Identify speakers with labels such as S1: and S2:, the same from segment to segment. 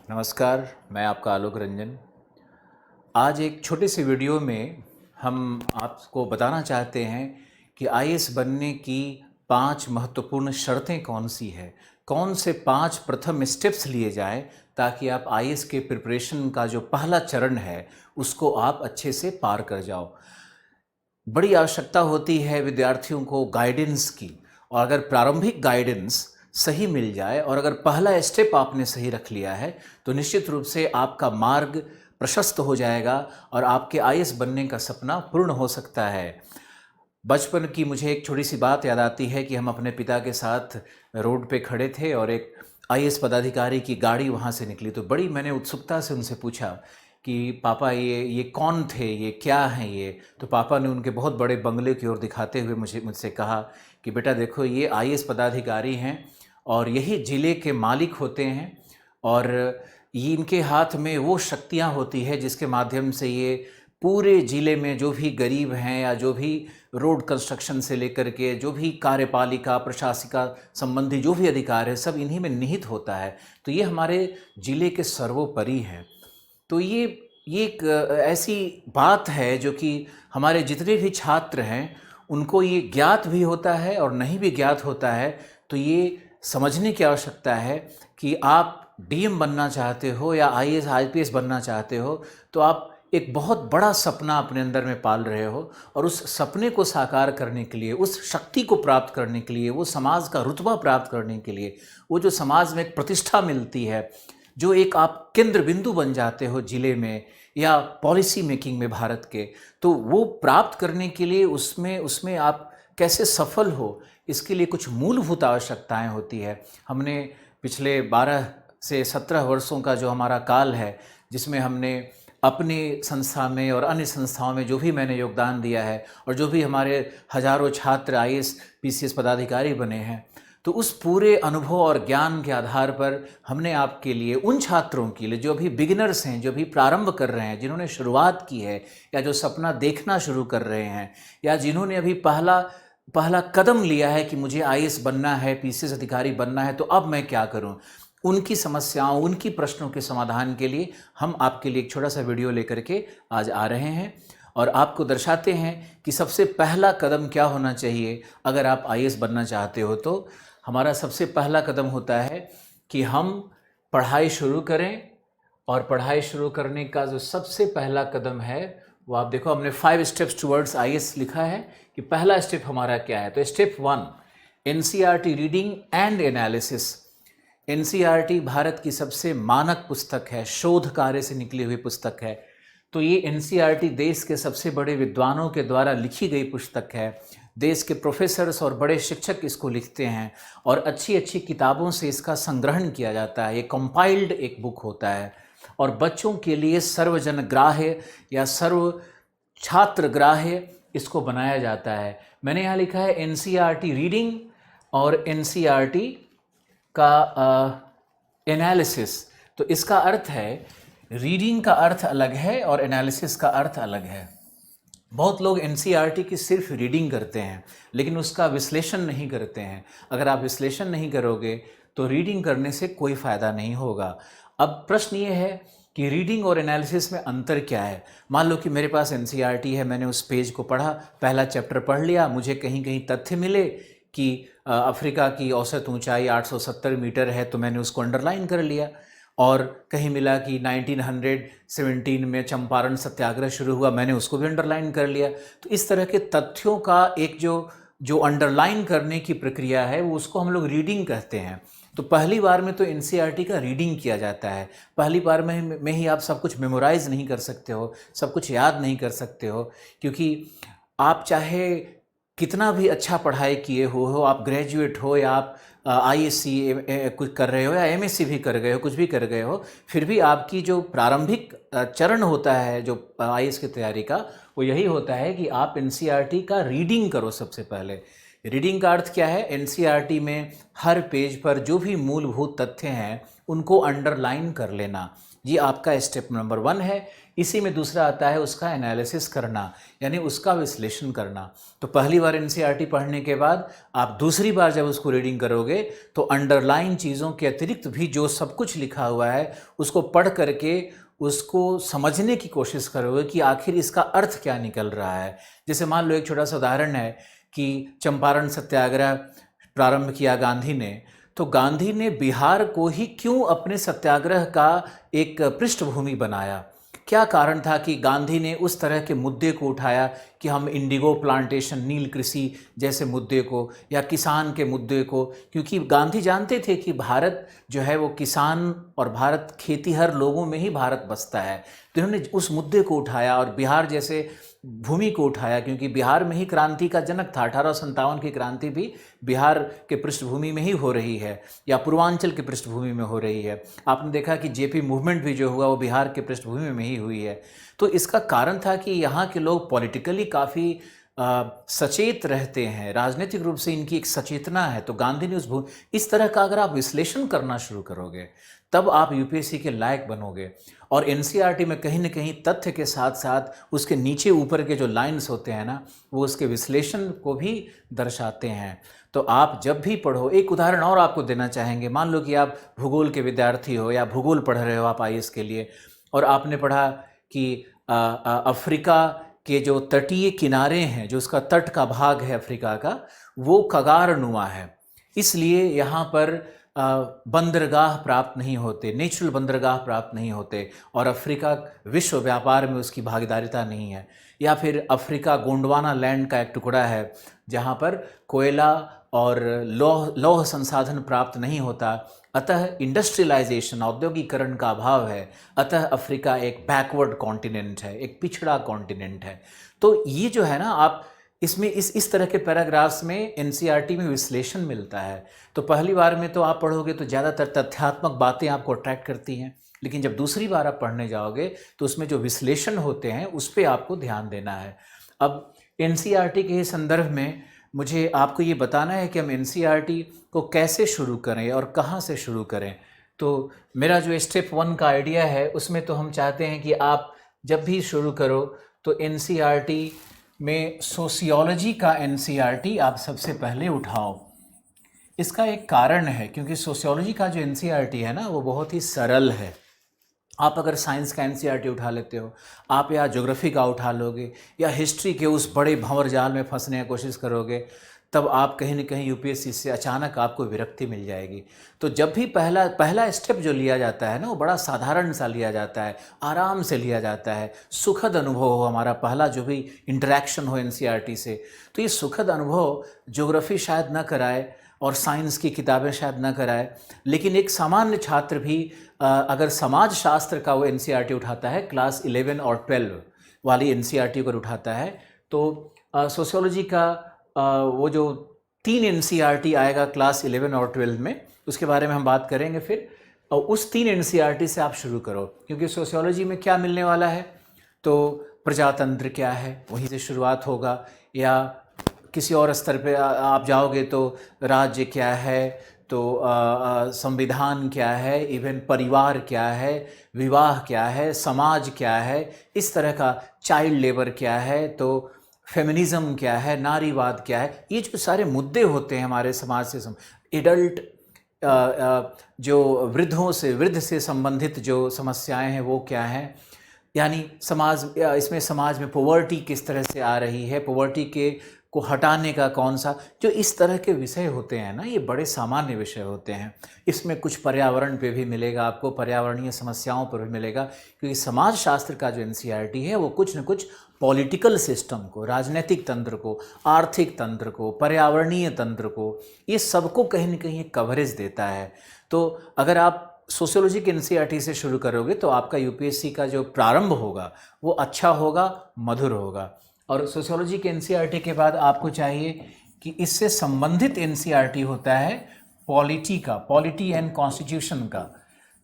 S1: नमस्कार, मैं आपका आलोक रंजन। आज एक छोटे से वीडियो में हम आपको बताना चाहते हैं कि आईएएस बनने की 5 महत्वपूर्ण शर्तें कौन सी है, कौन से 5 प्रथम स्टेप्स लिए जाएं ताकि आप आईएएस के प्रिपरेशन का जो पहला चरण है उसको आप अच्छे से पार कर जाओ। बड़ी आवश्यकता होती है विद्यार्थियों को गाइडेंस की, और अगर प्रारंभिक गाइडेंस सही मिल जाए और अगर पहला स्टेप आपने सही रख लिया है तो निश्चित रूप से आपका मार्ग प्रशस्त हो जाएगा और आपके आईएएस बनने का सपना पूर्ण हो सकता है। बचपन की मुझे एक छोटी सी बात याद आती है कि हम अपने पिता के साथ रोड पे खड़े थे और एक आईएएस पदाधिकारी की गाड़ी वहाँ से निकली, तो बड़ी मैंने उत्सुकता से उनसे पूछा कि पापा ये कौन थे, ये क्या हैं ये। तो पापा ने उनके बहुत बड़े बंगले की ओर दिखाते हुए मुझसे कहा कि बेटा देखो, ये आईएएस पदाधिकारी हैं और यही ज़िले के मालिक होते हैं, और ये इनके हाथ में वो शक्तियाँ होती है जिसके माध्यम से ये पूरे ज़िले में जो भी गरीब हैं या जो भी रोड कंस्ट्रक्शन से लेकर के जो भी कार्यपालिका प्रशासिका संबंधी जो भी अधिकार है सब इन्हीं में निहित होता है। तो ये हमारे ज़िले के सर्वोपरि हैं। तो ये एक ऐसी बात है जो कि हमारे जितने भी छात्र हैं उनको ये ज्ञात भी होता है और नहीं भी ज्ञात होता है। तो ये समझने की आवश्यकता है कि आप डीएम बनना चाहते हो या आईएएस आईपीएस बनना चाहते हो तो आप एक बहुत बड़ा सपना अपने अंदर में पाल रहे हो, और उस सपने को साकार करने के लिए, उस शक्ति को प्राप्त करने के लिए, वो समाज का रुतबा प्राप्त करने के लिए, वो जो समाज में एक प्रतिष्ठा मिलती है, जो एक आप केंद्र बिंदु बन जाते हो जिले में या पॉलिसी मेकिंग में भारत के, तो वो प्राप्त करने के लिए उसमें आप कैसे सफल हो, इसके लिए कुछ मूलभूत आवश्यकताएं होती है। हमने पिछले 12 से 17 वर्षों का जो हमारा काल है, जिसमें हमने अपनी संस्था में और अन्य संस्थाओं में जो भी मैंने योगदान दिया है और जो भी हमारे हजारों छात्र आईएएस पीसीएस पदाधिकारी बने हैं, तो उस पूरे अनुभव और ज्ञान के आधार पर हमने आपके लिए, उन छात्रों के लिए जो भी बिगिनर्स हैं, जो भी प्रारंभ कर रहे हैं, जिन्होंने शुरुआत की है या जो सपना देखना शुरू कर रहे हैं या जिन्होंने अभी पहला कदम लिया है कि मुझे आईएएस बनना है, पीसीएस अधिकारी बनना है, तो अब मैं क्या करूं, उनकी समस्याओं, उनकी प्रश्नों के समाधान के लिए हम आपके लिए एक छोटा सा वीडियो लेकर के आज आ रहे हैं और आपको दर्शाते हैं कि सबसे पहला कदम क्या होना चाहिए अगर आप आईएएस बनना चाहते हो। तो हमारा सबसे पहला कदम होता है कि हम पढ़ाई शुरू करें, और पढ़ाई शुरू करने का जो सबसे पहला कदम है वो आप देखो, हमने 5 स्टेप्स टुवर्ड्स आईएएस लिखा है कि पहला स्टेप हमारा क्या है। तो step 1, NCERT reading and analysis. NCERT Bharat की सबसे मानक पुस्तक है, शोध कार्य से निकली हुई पुस्तक है। तो ये एनसीईआरटी देश के सबसे बड़े विद्वानों के द्वारा लिखी गई पुस्तक है। देश के प्रोफेसर्स और बड़े शिक्षक इसको लिखते हैं और अच्छी अच्छी किताबों से इसका संग्रहण किया जाता है। ये कंपाइल्ड एक बुक होता है और बच्चों के लिए सर्वजन ग्राह्य या सर्व छात्र ग्राह्य इसको बनाया जाता है। मैंने यहाँ लिखा है एनसीईआरटी रीडिंग और एनसीईआरटी का एनालिसिस। तो इसका अर्थ है, रीडिंग का अर्थ अलग है और एनालिसिस का अर्थ अलग है। बहुत लोग एनसीईआरटी की सिर्फ रीडिंग करते हैं लेकिन उसका विश्लेषण नहीं करते हैं। अगर आप विश्लेषण नहीं करोगे तो रीडिंग करने से कोई फ़ायदा नहीं होगा। अब प्रश्न ये है कि रीडिंग और एनालिसिस में अंतर क्या है। मान लो कि मेरे पास एनसीईआरटी है, मैंने उस पेज को पढ़ा, पहला चैप्टर पढ़ लिया, मुझे कहीं कहीं तथ्य मिले कि अफ्रीका की औसत ऊंचाई 870 मीटर है, तो मैंने उसको अंडरलाइन कर लिया। और कहीं मिला कि 1917 में चंपारण सत्याग्रह शुरू हुआ, मैंने उसको भी अंडरलाइन कर लिया। तो इस तरह के तथ्यों का एक जो अंडरलाइन करने की प्रक्रिया है वो उसको हम लोग रीडिंग कहते हैं। तो पहली बार में तो एनसीईआरटी का रीडिंग किया जाता है। पहली बार में ही आप सब कुछ मेमोराइज नहीं कर सकते हो, सब कुछ याद नहीं कर सकते हो, क्योंकि आप चाहे कितना भी अच्छा पढ़ाई किए हो, आप ग्रेजुएट हो या आप आईएससी कुछ कर रहे हो या एमएससी भी कर गए हो, कुछ भी कर गए हो, फिर भी आपकी जो प्रारंभिक चरण होता है जो आईएएस की तैयारी का, वो यही होता है कि आप एनसीईआरटी का रीडिंग करो। सबसे पहले रीडिंग का अर्थ क्या है? एनसीईआरटी में हर पेज पर जो भी मूलभूत तथ्य हैं उनको अंडरलाइन कर लेना, ये आपका स्टेप नंबर 1 है। इसी में दूसरा आता है उसका एनालिसिस करना, यानी उसका विश्लेषण करना। तो पहली बार एनसीईआरटी पढ़ने के बाद आप दूसरी बार जब उसको रीडिंग करोगे तो अंडरलाइन चीज़ों के अतिरिक्त भी जो सब कुछ लिखा हुआ है उसको पढ़ करके उसको समझने की कोशिश करोगे कि आखिर इसका अर्थ क्या निकल रहा है। जैसे मान लो एक छोटा सा उदाहरण है कि चंपारण सत्याग्रह प्रारंभ किया गांधी ने, तो गांधी ने बिहार को ही क्यों अपने सत्याग्रह का एक पृष्ठभूमि बनाया? क्या कारण था कि गांधी ने उस तरह के मुद्दे को उठाया कि हम इंडिगो प्लांटेशन, नील कृषि जैसे मुद्दे को, या किसान के मुद्दे को? क्योंकि गांधी जानते थे कि भारत जो है वो किसान और भारत खेतीहर लोगों में ही भारत बसता है। तो इन्होंने उस मुद्दे को उठाया और बिहार जैसे भूमि को उठाया, क्योंकि बिहार में ही क्रांति का जनक था। 1857 की क्रांति भी बिहार के पृष्ठभूमि में ही हो रही है, या पूर्वांचल के पृष्ठभूमि में हो रही है। आपने देखा कि जेपी मूवमेंट भी जो हुआ वो बिहार के पृष्ठभूमि में ही हुई है। तो इसका कारण था कि यहाँ के लोग पॉलिटिकली काफ़ी सचेत रहते हैं, राजनीतिक रूप से इनकी एक सचेतना है। तो गांधी ने इस तरह का अगर आप विश्लेषण करना शुरू करोगे तब आप यूपीएससी के लायक बनोगे। और एनसीईआरटी में कहीं ना कहीं तथ्य के साथ साथ उसके नीचे ऊपर के जो लाइंस होते हैं ना, वो उसके विश्लेषण को भी दर्शाते हैं। तो आप जब भी पढ़ो, एक उदाहरण और आपको देना चाहेंगे। मान लो कि आप भूगोल के विद्यार्थी हो या भूगोल पढ़ रहे हो आप आईएएस के लिए, और आपने पढ़ा कि अफ्रीका के जो तटीय किनारे हैं, जो उसका तट का भाग है अफ्रीका का, वो कगारनुमा है, इसलिए यहाँ पर बंदरगाह प्राप्त नहीं होते, नेचुरल बंदरगाह प्राप्त नहीं होते, और अफ्रीका विश्व व्यापार में उसकी भागीदारिता नहीं है। या फिर अफ्रीका गोंडवाना लैंड का एक टुकड़ा है जहाँ पर कोयला और लौह संसाधन प्राप्त नहीं होता, अतः इंडस्ट्रियलाइजेशन, औद्योगिकरण का अभाव है, अतः अफ्रीका एक बैकवर्ड कॉन्टिनेंट है, एक पिछड़ा कॉन्टिनेंट है। तो ये जो है ना, आप इसमें इस तरह के पैराग्राफ्स में एनसीईआरटी में विश्लेषण मिलता है। तो पहली बार में तो आप पढ़ोगे तो ज़्यादातर तथ्यात्मक बातें आपको अट्रैक्ट करती हैं, लेकिन जब दूसरी बार आप पढ़ने जाओगे तो उसमें जो विश्लेषण होते हैं उस पर आपको ध्यान देना है। अब एनसीईआरटी के संदर्भ में मुझे आपको ये बताना है कि हम एनसीईआरटी को कैसे शुरू करें और कहाँ से शुरू करें। तो मेरा जो स्टेप 1 का आइडिया है उसमें तो हम चाहते हैं कि आप जब भी शुरू करो तो एनसीईआरटी में सोशियोलॉजी का एनसीईआरटी आप सबसे पहले उठाओ। इसका एक कारण है, क्योंकि सोशियोलॉजी का जो एनसीईआरटी है ना वो बहुत ही सरल है। आप अगर साइंस का एनसीईआरटी उठा लेते हो, आप या ज्योग्राफी का उठा लोगे या हिस्ट्री के उस बड़े भंवर जाल में फंसने की कोशिश करोगे, तब आप कहीं ना कहीं यूपीएससी से अचानक आपको विरक्ति मिल जाएगी। तो जब भी पहला स्टेप जो लिया जाता है ना, वो बड़ा साधारण सा लिया जाता है, आराम से लिया जाता है, सुखद अनुभव हो हमारा पहला जो भी इंटरेक्शन हो एनसीईआरटी से। तो ये सुखद अनुभव ज्योग्राफी शायद न कराए और साइंस की किताबें शायद न कराए, लेकिन एक सामान्य छात्र भी अगर समाज शास्त्र का वो एनसीईआरटी उठाता है, क्लास 11 और 12 वाली एनसीईआरटी को उठाता है, तो सोशियोलॉजी का वो जो 3 एनसीईआरटी आएगा क्लास 11 और 12 में, उसके बारे में हम बात करेंगे फिर। और उस 3 एनसीईआरटी से आप शुरू करो, क्योंकि सोशियोलॉजी में क्या मिलने वाला है, तो प्रजातंत्र क्या है वहीं से शुरुआत होगा, या किसी और स्तर पे आप जाओगे तो राज्य क्या है, तो संविधान क्या है, इवन परिवार क्या है, विवाह क्या है, समाज क्या है, इस तरह का चाइल्ड लेबर क्या है, तो फेमिनिज्म क्या है, नारीवाद क्या है, ये जो सारे मुद्दे होते हैं हमारे समाज से, एडल्ट जो वृद्ध से संबंधित जो समस्याएं हैं वो क्या हैं, यानी इसमें समाज में पॉवर्टी किस तरह से आ रही है, पॉवर्टी को हटाने का कौन सा, जो इस तरह के विषय होते हैं ना, ये बड़े सामान्य विषय होते हैं। इसमें कुछ पर्यावरण पे भी मिलेगा आपको, पर्यावरणीय समस्याओं पर भी मिलेगा, क्योंकि समाज शास्त्र का जो एनसीईआरटी है वो कुछ न कुछ पॉलिटिकल सिस्टम को, राजनीतिक तंत्र को, आर्थिक तंत्र को, पर्यावरणीय तंत्र को, ये सबको कहीं न कहीं कवरेज देता है। तो अगर आप सोशियोलॉजी के एनसीईआरटी से शुरू करोगे तो आपका यूपीएससी का जो प्रारंभ होगा वो अच्छा होगा, मधुर होगा। और सोशियोलॉजी के एनसीईआरटी के बाद आपको चाहिए कि इससे संबंधित एनसीईआरटी होता है पॉलिटी का, पॉलिटी एंड कॉन्स्टिट्यूशन का।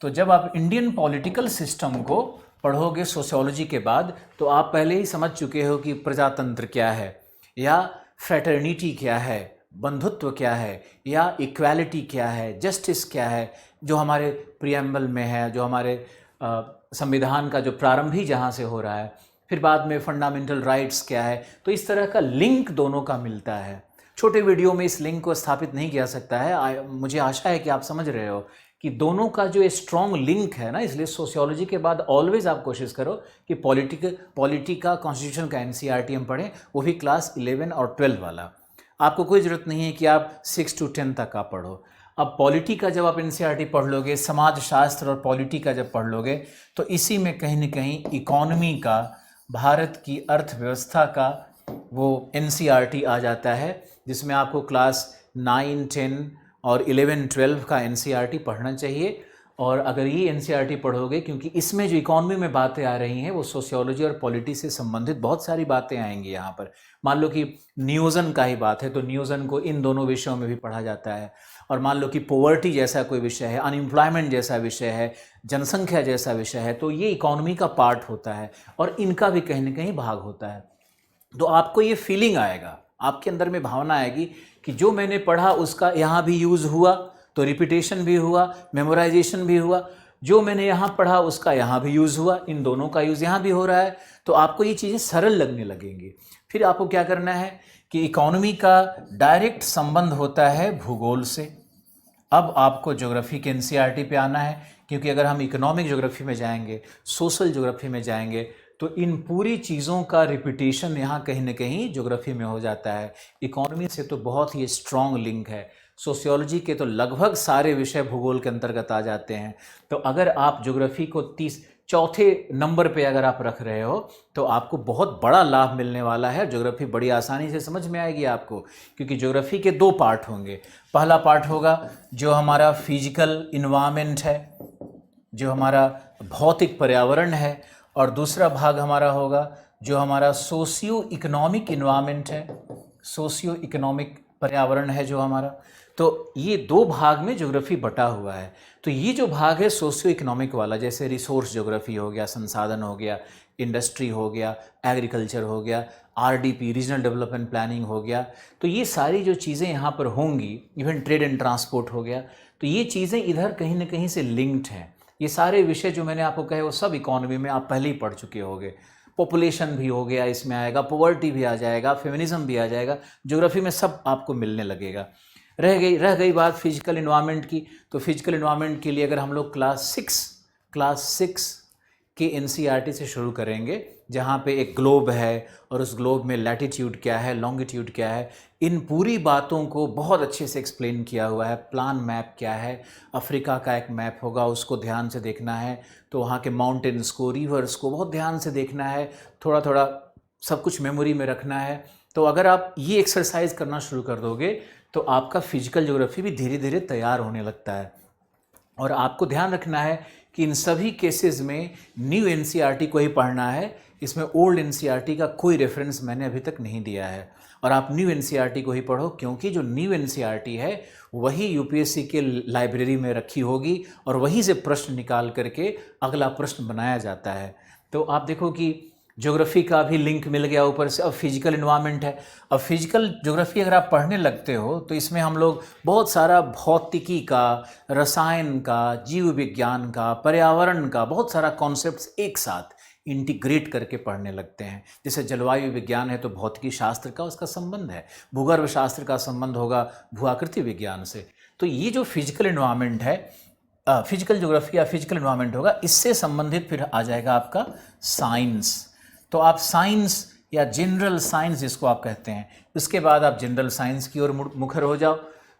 S1: तो जब आप इंडियन पॉलिटिकल सिस्टम को पढ़ोगे सोशियोलॉजी के बाद, तो आप पहले ही समझ चुके हो कि प्रजातंत्र क्या है, या फ्रेटर्निटी क्या है, बंधुत्व क्या है, या इक्वालिटी क्या है, जस्टिस क्या है, जो हमारे प्रियम्बल में है, जो हमारे संविधान का जो प्रारंभ ही जहाँ से हो रहा है, फिर बाद में फंडामेंटल राइट्स क्या है। तो इस तरह का लिंक दोनों का मिलता है। छोटे वीडियो में इस लिंक को स्थापित नहीं किया सकता है। मुझे आशा है कि आप समझ रहे हो कि दोनों का जो स्ट्रॉन्ग लिंक है ना, इसलिए सोशियोलॉजी के बाद ऑलवेज आप कोशिश करो कि पॉलिटी का, कॉन्स्टिट्यूशन का एनसीईआरटी हम पढ़ें, वो भी क्लास 11 और 12 वाला। आपको कोई ज़रूरत नहीं है कि आप 6 to 10 तक आप पढ़ो। अब पॉलिटी का जब आप एनसीईआरटी पढ़ लोगे, समाज शास्त्र और पॉलिटी का जब पढ़ लोगे, तो इसी में कहीं न कहीं इकोनॉमी का, भारत की अर्थव्यवस्था का वो एनसीईआरटी आ जाता है, जिसमें आपको क्लास 9, 10 और 11, 12 का एनसीईआरटी पढ़ना चाहिए। और अगर ये एनसीईआरटी पढ़ोगे, क्योंकि इसमें जो इकोनॉमी में बातें आ रही हैं वो सोशियोलॉजी और पॉलिटी से संबंधित बहुत सारी बातें आएंगी यहाँ पर। मान लो कि नियोजन का ही बात है तो नियोजन को इन दोनों विषयों में भी पढ़ा जाता है। और मान लो कि पॉवर्टी जैसा कोई विषय है, अनएम्प्लॉयमेंट जैसा विषय है, जनसंख्या जैसा विषय है, तो ये इकोनॉमी का पार्ट होता है और इनका भी कहीं ना कहीं भाग होता है। तो आपको ये फीलिंग आएगा, आपके अंदर में भावना आएगी कि जो मैंने पढ़ा उसका यहाँ भी यूज़ हुआ, तो रिपीटेशन भी हुआ, मेमोराइजेशन भी हुआ। जो मैंने यहाँ पढ़ा उसका यहाँ भी यूज़ हुआ, इन दोनों का यूज़ यहाँ भी हो रहा है। तो आपको ये चीज़ें सरल लगने लगेंगी। फिर आपको क्या करना है कि इकोनॉमी का डायरेक्ट संबंध होता है भूगोल से। अब आपको ज्योग्राफी के एनसीईआरटी पे आना है, क्योंकि अगर हम इकोनॉमिक ज्योग्राफी में जाएंगे, सोशल ज्योग्राफी में जाएंगे, तो इन पूरी चीज़ों का रिपीटेशन यहाँ कहीं ना कहीं ज्योग्राफी में हो जाता है। इकोनॉमी से तो बहुत ही स्ट्रॉन्ग लिंक है। सोशियोलॉजी के तो लगभग सारे विषय भूगोल के अंतर्गत आ जाते हैं। तो अगर आप ज्योग्राफी को चौथे नंबर पे अगर आप रख रहे हो, तो आपको बहुत बड़ा लाभ मिलने वाला है। ज्योग्राफी बड़ी आसानी से समझ में आएगी आपको, क्योंकि ज्योग्राफी के 2 पार्ट होंगे। पहला पार्ट होगा जो हमारा फिजिकल इन्वायरमेंट है, जो हमारा भौतिक पर्यावरण है, और दूसरा भाग हमारा होगा जो हमारा सोशियो इकोनॉमिक इन्वायरमेंट है, सोशियो इकोनॉमिक पर्यावरण है जो हमारा। तो ये 2 भाग में ज्योग्राफी बटा हुआ है। तो ये जो भाग है सोशियो इकोनॉमिक वाला, जैसे रिसोर्स ज्योग्राफी हो गया, संसाधन हो गया, इंडस्ट्री हो गया, एग्रीकल्चर हो गया, आरडीपी रीजनल डेवलपमेंट प्लानिंग हो गया, तो ये सारी जो चीज़ें यहाँ पर होंगी, इवन ट्रेड एंड ट्रांसपोर्ट हो गया, तो ये चीज़ें इधर कहीं ना कहीं से लिंक्ड हैं। ये सारे विषय जो मैंने आपको कहे वो सब इकोनॉमी में आप पहले ही पढ़ चुके होंगे। पॉपुलेशन भी हो गया, इसमें आएगा, पॉवर्टी भी आ जाएगा, फेमिनिज्म भी आ जाएगा, ज्योग्राफी में सब आपको मिलने लगेगा। रह गई बात फिजिकल इन्वायरमेंट की। तो फिजिकल इन्वायरमेंट के लिए अगर हम लोग क्लास 6 के एनसीईआरटी से शुरू करेंगे, जहाँ पे एक ग्लोब है और उस ग्लोब में लैटिट्यूड क्या है, लॉन्गिट्यूड क्या है, इन पूरी बातों को बहुत अच्छे से एक्सप्लेन किया हुआ है। प्लान मैप क्या है, अफ्रीका का एक मैप होगा, उसको ध्यान से देखना है। तो वहाँ के माउंटेन्स को, रिवर्स को बहुत ध्यान से देखना है, थोड़ा थोड़ा सब कुछ मेमोरी में रखना है। तो अगर आप ये एक्सरसाइज करना शुरू कर दोगे तो आपका फिजिकल ज्योग्राफी भी धीरे धीरे तैयार होने लगता है। और आपको ध्यान रखना है कि इन सभी केसेस में न्यू एनसीईआरटी को ही पढ़ना है। इसमें ओल्ड एनसीईआरटी का कोई रेफरेंस मैंने अभी तक नहीं दिया है, और आप न्यू एनसीईआरटी को ही पढ़ो, क्योंकि जो न्यू एनसीईआरटी है वही यूपीएससी के लाइब्रेरी में रखी होगी और वहीं से प्रश्न निकाल करके अगला प्रश्न बनाया जाता है। तो आप देखो कि ज्योग्राफी का भी लिंक मिल गया ऊपर से। अब फिजिकल इन्वायरमेंट है। अब फिजिकल ज्योग्राफी अगर आप पढ़ने लगते हो तो इसमें हम लोग बहुत सारा भौतिकी का, रसायन का, जीव विज्ञान का, पर्यावरण का बहुत सारा कॉन्सेप्ट्स एक साथ इंटीग्रेट करके पढ़ने लगते हैं। जैसे जलवायु विज्ञान है तो भौतिकी शास्त्र का उसका संबंध है, भूगर्भ शास्त्र का संबंध होगा भूआकृति विज्ञान से। तो ये जो फिजिकल इन्वायरमेंट है, फिजिकल ज्योग्राफी या फिजिकल इन्वायरमेंट होगा, इससे संबंधित फिर आ जाएगा आपका साइंस। तो आप साइंस या जनरल साइंस जिसको आप कहते हैं, उसके बाद आप जनरल साइंस की ओर मुखर हो जाओ।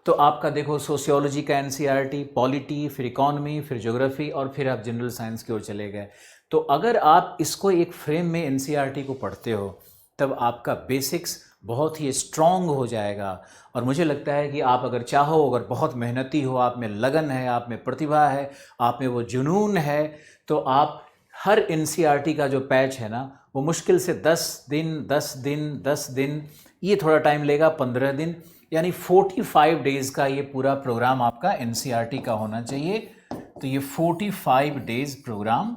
S1: तो आपका देखो सोशियोलॉजी का एनसीईआरटी, पॉलिटी, फिर इकोनॉमी, फिर ज्योग्राफी, और फिर आप जनरल साइंस की ओर चले गए। तो अगर आप इसको एक फ्रेम में एनसीईआरटी को पढ़ते हो तब आपका बेसिक्स बहुत ही स्ट्रॉन्ग हो जाएगा। और मुझे लगता है कि आप अगर चाहो, अगर बहुत मेहनती हो, आप में लगन है, आप में प्रतिभा है, आप में वो जुनून है, तो आप हर एनसीईआरटी का जो पैच है ना, वो मुश्किल से 10 दिन, ये थोड़ा टाइम लेगा, 15 दिन, यानी 45 डेज़ का ये पूरा प्रोग्राम आपका एनसीईआरटी का होना चाहिए। तो ये 45 डेज़ प्रोग्राम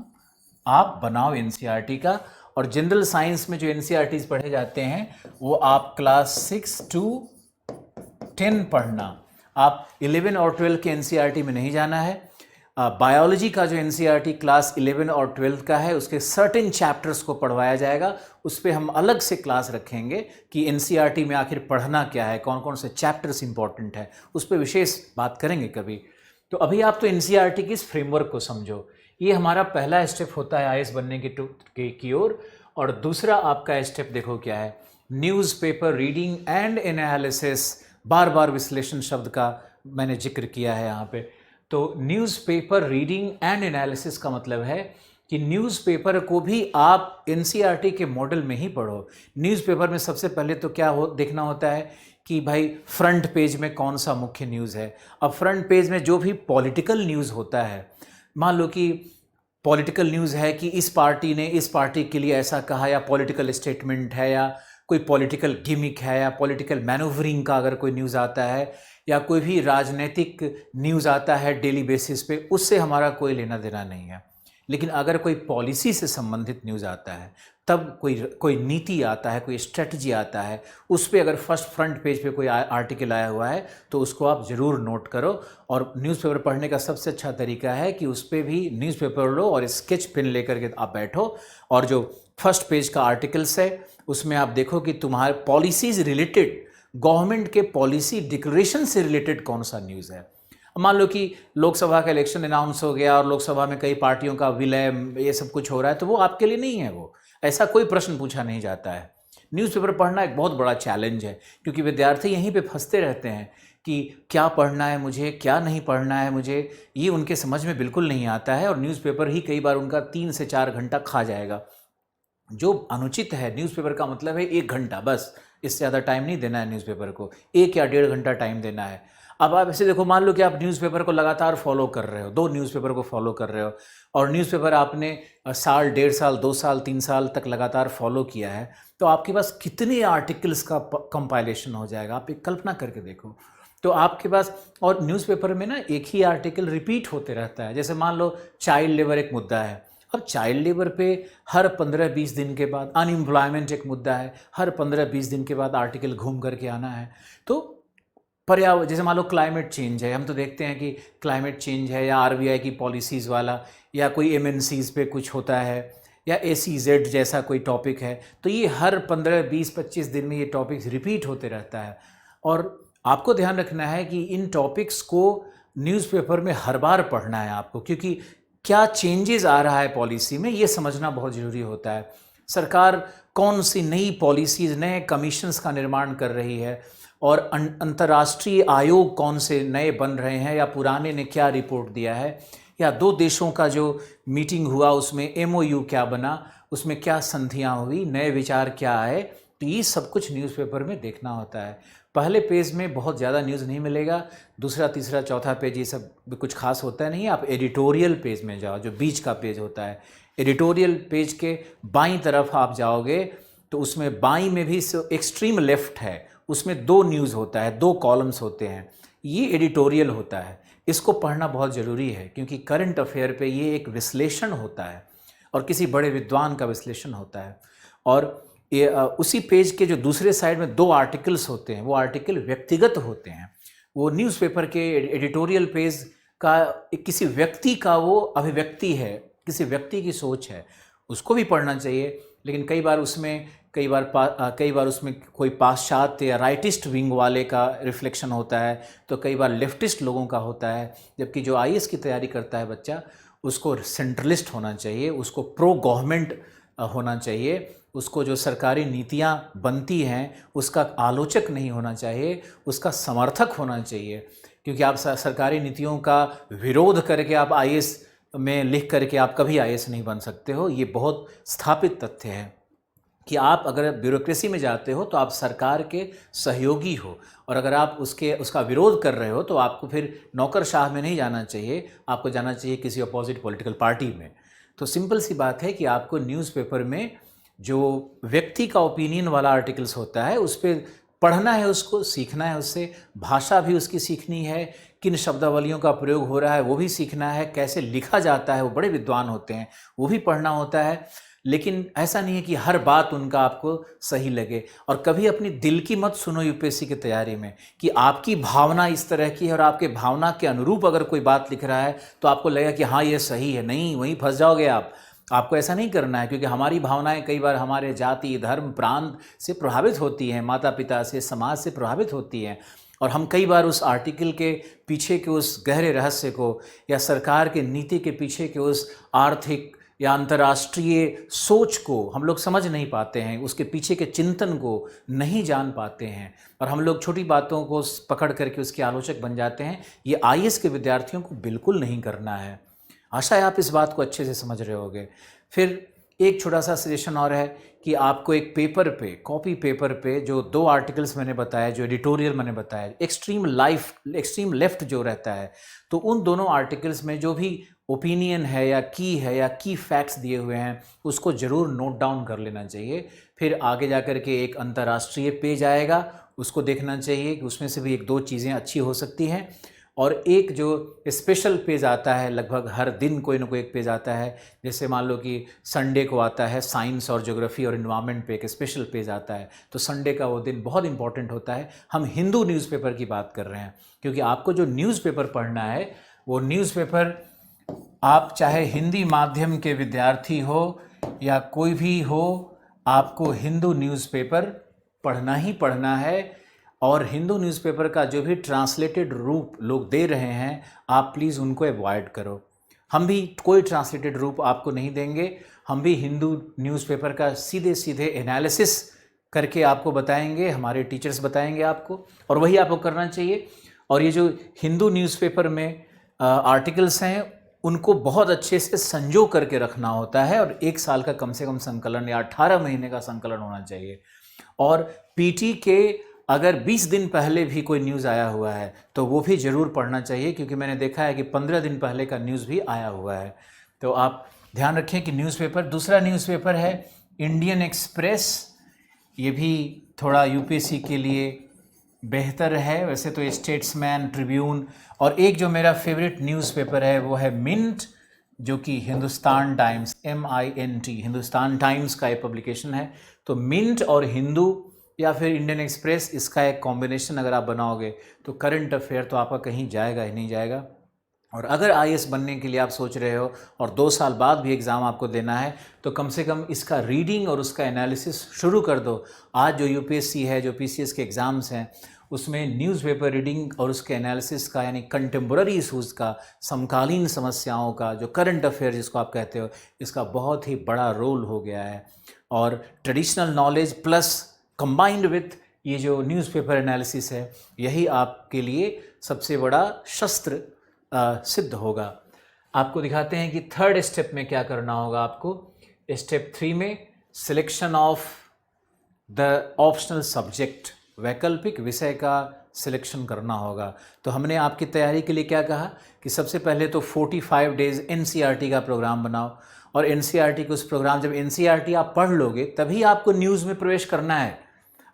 S1: आप बनाओ एनसीईआरटी का। और जनरल साइंस में जो एनसीईआरटीज़ पढ़े जाते हैं वो आप क्लास 6 to 10 पढ़ना। आप 11 और 12 के एनसीईआरटी में नहीं जाना है। बायोलॉजी का जो एनसीईआरटी क्लास 11 और 12 का है उसके सर्टेन चैप्टर्स को पढ़वाया जाएगा। उस पर हम अलग से क्लास रखेंगे कि एनसीईआरटी में आखिर पढ़ना क्या है, कौन कौन से चैप्टर्स इंपॉर्टेंट है, उस पर विशेष बात करेंगे कभी। तो अभी आप तो एनसीईआरटी की इस फ्रेमवर्क को समझो। ये हमारा पहला स्टेप होता है आईएएस बनने की ओर। और दूसरा आपका स्टेप देखो क्या है, न्यूज़पेपर रीडिंग एंड एनालिसिस। बार बार विश्लेषण शब्द का मैंने जिक्र किया है यहाँ पे। तो न्यूज़पेपर रीडिंग एंड एनालिसिस का मतलब है कि न्यूज़पेपर को भी आप एनसीईआरटी के मॉडल में ही पढ़ो। न्यूज़पेपर में सबसे पहले तो क्या देखना होता है कि भाई फ्रंट पेज में कौन सा मुख्य न्यूज़ है। अब फ्रंट पेज में जो भी पॉलिटिकल न्यूज़ होता है, मान लो कि पॉलिटिकल न्यूज़ है कि इस पार्टी ने इस पार्टी के लिए ऐसा कहा, या पॉलिटिकल स्टेटमेंट है, या कोई पॉलिटिकल गिमिक है, या पॉलिटिकल मैनूवरिंग का अगर कोई न्यूज़ आता है, या कोई भी राजनीतिक न्यूज़ आता है डेली बेसिस पे, उससे हमारा कोई लेना देना नहीं है। लेकिन अगर कोई पॉलिसी से संबंधित न्यूज़ आता है, तब कोई नीति आता है, कोई स्ट्रेटजी आता है, उस पर अगर फर्स्ट फ्रंट पेज पे कोई आर्टिकल आया हुआ है तो उसको आप ज़रूर नोट करो। और न्यूज़पेपर पढ़ने का सबसे अच्छा तरीका है कि उस पर भी न्यूज़पेपर लो और स्केच पेन लेकर के आप बैठो, और जो फर्स्ट पेज का आर्टिकल्स है उसमें आप देखो कि तुम्हारे पॉलिसीज़ रिलेटेड, गवर्नमेंट के पॉलिसी डिक्लेरेशन से रिलेटेड कौन सा न्यूज़ है। मान लो कि लोकसभा का इलेक्शन अनाउंस हो गया और लोकसभा में कई पार्टियों का विलय, ये सब कुछ हो रहा है, तो वो आपके लिए नहीं है। वो ऐसा कोई प्रश्न पूछा नहीं जाता है। न्यूज़पेपर पढ़ना एक बहुत बड़ा चैलेंज है, क्योंकि विद्यार्थी यहीं पे फंसते रहते हैं कि क्या पढ़ना है मुझे, क्या नहीं पढ़ना है मुझे, ये उनके समझ में बिल्कुल नहीं आता है। और न्यूज़पेपर ही कई बार उनका 3 से 4 घंटा खा जाएगा, जो अनुचित है। न्यूज़पेपर का मतलब है 1 घंटा, बस इससे ज़्यादा टाइम नहीं देना है न्यूज़पेपर को, 1 या 1.5 घंटा टाइम देना है। अब आप ऐसे देखो, मान लो कि आप न्यूज़पेपर को लगातार फॉलो कर रहे हो, 2 न्यूज़पेपर को फॉलो कर रहे हो, और न्यूज़पेपर आपने साल, 1.5 साल, 2 साल, 3 साल तक लगातार फॉलो किया है, तो आपके पास कितने आर्टिकल्स का कंपाइलेशन हो जाएगा, आप एक कल्पना करके देखो। तो आपके पास, और न्यूज़पेपर में ना एक ही आर्टिकल रिपीट होते रहता है। जैसे मान लो चाइल्ड लेबर एक मुद्दा है, अब चाइल्ड लेबर पे हर 15-20 दिन के बाद, अनएम्प्लॉयमेंट एक मुद्दा है, हर 15-20 दिन के बाद आर्टिकल घूम करके आना है। तो पर्यावरण, जैसे मान लो क्लाइमेट चेंज है, हम तो देखते हैं कि क्लाइमेट चेंज है, या आरबीआई की पॉलिसीज़ वाला, या कोई एमएनसीज़ पे कुछ होता है, या एसीजेड जैसा कोई टॉपिक है, तो ये हर 15, 20, 25 दिन में ये टॉपिक्स रिपीट होते रहता है। और आपको ध्यान रखना है कि इन टॉपिक्स को न्यूज़पेपर में हर बार पढ़ना है आपको, क्योंकि क्या चेंजेस आ रहा है पॉलिसी में, ये समझना बहुत ज़रूरी होता है। सरकार कौन सी नई पॉलिसीज़, नए कमीशंस का निर्माण कर रही है, और अंतर्राष्ट्रीय आयोग कौन से नए बन रहे हैं, या पुराने ने क्या रिपोर्ट दिया है, या 2 देशों का जो मीटिंग हुआ उसमें एमओयू क्या बना, उसमें क्या संधियाँ हुई, नए विचार क्या आए, तो ये सब कुछ न्यूज़पेपर में देखना होता है। पहले पेज में बहुत ज़्यादा न्यूज़ नहीं मिलेगा, दूसरा, तीसरा, चौथा पेज ये सब कुछ खास होता नहीं। आप एडिटोरियल पेज में जाओ, जो बीच का पेज होता है, एडिटोरियल पेज के बाईं तरफ आप जाओगे तो उसमें बाईं में भी एक्सट्रीम लेफ्ट है, उसमें 2 न्यूज़ होता है, 2 कॉलम्स होते हैं, ये एडिटोरियल होता है। इसको पढ़ना बहुत ज़रूरी है, क्योंकि करंट अफेयर पे ये एक विश्लेषण होता है, और किसी बड़े विद्वान का विश्लेषण होता है। और ये उसी पेज के जो दूसरे साइड में 2 आर्टिकल्स होते हैं, वो आर्टिकल व्यक्तिगत होते हैं। वो न्यूज़पेपर के एडिटोरियल पेज का किसी व्यक्ति का वो अभिव्यक्ति है, किसी व्यक्ति की सोच है, उसको भी पढ़ना चाहिए। लेकिन कई बार उसमें कोई पाश्चात्य या राइटिस्ट विंग वाले का रिफ्लेक्शन होता है, तो कई बार लेफ्टिस्ट लोगों का होता है। जबकि जो आईएएस की तैयारी करता है बच्चा, उसको सेंट्रलिस्ट होना चाहिए, उसको प्रो गवर्नमेंट होना चाहिए, उसको जो सरकारी नीतियां बनती हैं उसका आलोचक नहीं होना चाहिए, उसका समर्थक होना चाहिए। क्योंकि आप सरकारी नीतियों का विरोध करके आप आईएएस में लिख करके आप कभी आईएएस नहीं बन सकते हो। ये बहुत स्थापित तथ्य है कि आप अगर ब्यूरोक्रेसी में जाते हो तो आप सरकार के सहयोगी हो, और अगर आप उसका विरोध कर रहे हो तो आपको फिर नौकरशाह में नहीं जाना चाहिए, आपको जाना चाहिए किसी अपोजिट पॉलिटिकल पार्टी में। तो सिंपल सी बात है कि आपको न्यूज़पेपर में जो व्यक्ति का ओपिनियन वाला आर्टिकल्स होता है उस पर पढ़ना है, उसको सीखना है, उससे भाषा भी उसकी सीखनी है, किन शब्दावलियों का प्रयोग हो रहा है वो भी सीखना है, कैसे लिखा जाता है, वो बड़े विद्वान होते हैं, वो भी पढ़ना होता है। लेकिन ऐसा नहीं है कि हर बात उनका आपको सही लगे। और कभी अपनी दिल की मत सुनो यूपीएससी की तैयारी में कि आपकी भावना इस तरह की है और आपके भावना के अनुरूप अगर कोई बात लिख रहा है तो आपको लगेगा कि हाँ ये सही है। नहीं, वहीं फंस जाओगे आप। आपको ऐसा नहीं करना है, क्योंकि हमारी भावनाएं कई बार हमारे जाति, धर्म, प्रांत से प्रभावित होती हैं, माता पिता से, समाज से प्रभावित होती हैं। और हम कई बार उस आर्टिकल के पीछे के उस गहरे रहस्य को, या सरकार के नीति के पीछे के उस आर्थिक या अंतर्राष्ट्रीय सोच को हम लोग समझ नहीं पाते हैं, उसके पीछे के चिंतन को नहीं जान पाते हैं, और हम लोग छोटी बातों को पकड़ करके उसके आलोचक बन जाते हैं। ये आईएएस के विद्यार्थियों को बिल्कुल नहीं करना है। आशा है आप इस बात को अच्छे से समझ रहे होगे। फिर एक छोटा सा सजेशन और है कि आपको एक पेपर पे, कॉपी पेपर पे, जो 2 आर्टिकल्स मैंने बताया, जो एडिटोरियल मैंने बताया, एक्सट्रीम लेफ्ट जो रहता है, तो उन दोनों आर्टिकल्स में जो भी ओपिनियन है या की फैक्ट्स दिए हुए हैं उसको ज़रूर नोट डाउन कर लेना चाहिए। फिर आगे जा कर के एक अंतर्राष्ट्रीय पेज आएगा, उसको देखना चाहिए कि उसमें से भी 1-2 चीज़ें अच्छी हो सकती हैं। और एक जो स्पेशल पेज आता है, लगभग हर दिन कोई ना कोई एक पेज आता है, जैसे मान लो कि संडे को आता है साइंस और ज्योग्राफी और इन्वायरमेंट पे एक स्पेशल पेज आता है, तो संडे का वो दिन बहुत इंपॉर्टेंट होता है। हम हिंदू न्यूज़पेपर की बात कर रहे हैं, क्योंकि आपको जो न्यूज़पेपर पढ़ना है वो न्यूज़पेपर, आप चाहे हिंदी माध्यम के विद्यार्थी हो या कोई भी हो, आपको हिंदू न्यूज़पेपर पढ़ना ही पढ़ना है। और हिंदू न्यूज़पेपर का जो भी ट्रांसलेटेड रूप लोग दे रहे हैं, आप प्लीज़ उनको अवॉइड करो। हम भी कोई ट्रांसलेटेड रूप आपको नहीं देंगे, हम भी हिंदू न्यूज़पेपर का सीधे सीधे एनालिसिस करके आपको बताएंगे, हमारे टीचर्स बताएंगे आपको, और वही आपको करना चाहिए। और ये जो हिंदू न्यूज़पेपर में आर्टिकल्स हैं उनको बहुत अच्छे से संजो करके रखना होता है, और 1 साल का कम से कम संकलन या 18 महीने का संकलन होना चाहिए। और पीटी के अगर 20 दिन पहले भी कोई न्यूज़ आया हुआ है तो वो भी ज़रूर पढ़ना चाहिए, क्योंकि मैंने देखा है कि 15 दिन पहले का न्यूज़ भी आया हुआ है। तो आप ध्यान रखें कि न्यूज़पेपर, दूसरा न्यूज़पेपर है इंडियन एक्सप्रेस। ये भी थोड़ा यूपीएससी के लिए बेहतर है, वैसे तो स्टेट्समैन, ट्रिब्यून, और एक जो मेरा फेवरेट न्यूज़पेपर है वो है मिंट, जो कि Hindustan times, MINT, Hindustan times का एक पब्लिकेशन है। तो मिंट और हिंदू या फिर इंडियन एक्सप्रेस, इसका एक कॉम्बिनेशन अगर आप बनाओगे तो करंट अफेयर तो आपका कहीं जाएगा ही नहीं जाएगा। और अगर आईएएस बनने के लिए आप सोच रहे हो और 2 साल बाद भी एग्ज़ाम आपको देना है, तो कम से कम इसका रीडिंग और उसका एनालिसिस शुरू कर दो। आज जो यूपीएससी है, जो पीसीएस के एग्ज़ाम्स हैं, उसमें न्यूज़पेपर रीडिंग और उसके एनालिसिस का, यानी कंटेम्पोररी इशूज़ का, समकालीन समस्याओं का, जो करंट अफेयर जिसको आप कहते हो, इसका बहुत ही बड़ा रोल हो गया है। और traditional knowledge plus combined with ये जो न्यूज़पेपर एनालिसिस है, यही आपके लिए सबसे बड़ा शस्त्र सिद्ध होगा। आपको दिखाते हैं कि 3rd स्टेप में क्या करना होगा आपको। स्टेप 3 में selection of the optional subject, वैकल्पिक विषय का सिलेक्शन करना होगा। तो हमने आपकी तैयारी के लिए क्या कहा कि सबसे पहले तो 45 डेज एनसीईआरटी का प्रोग्राम बनाओ, और एनसीईआरटी के उस प्रोग्राम, जब एनसीईआरटी आप पढ़ लोगे तभी आपको न्यूज़ में प्रवेश करना है।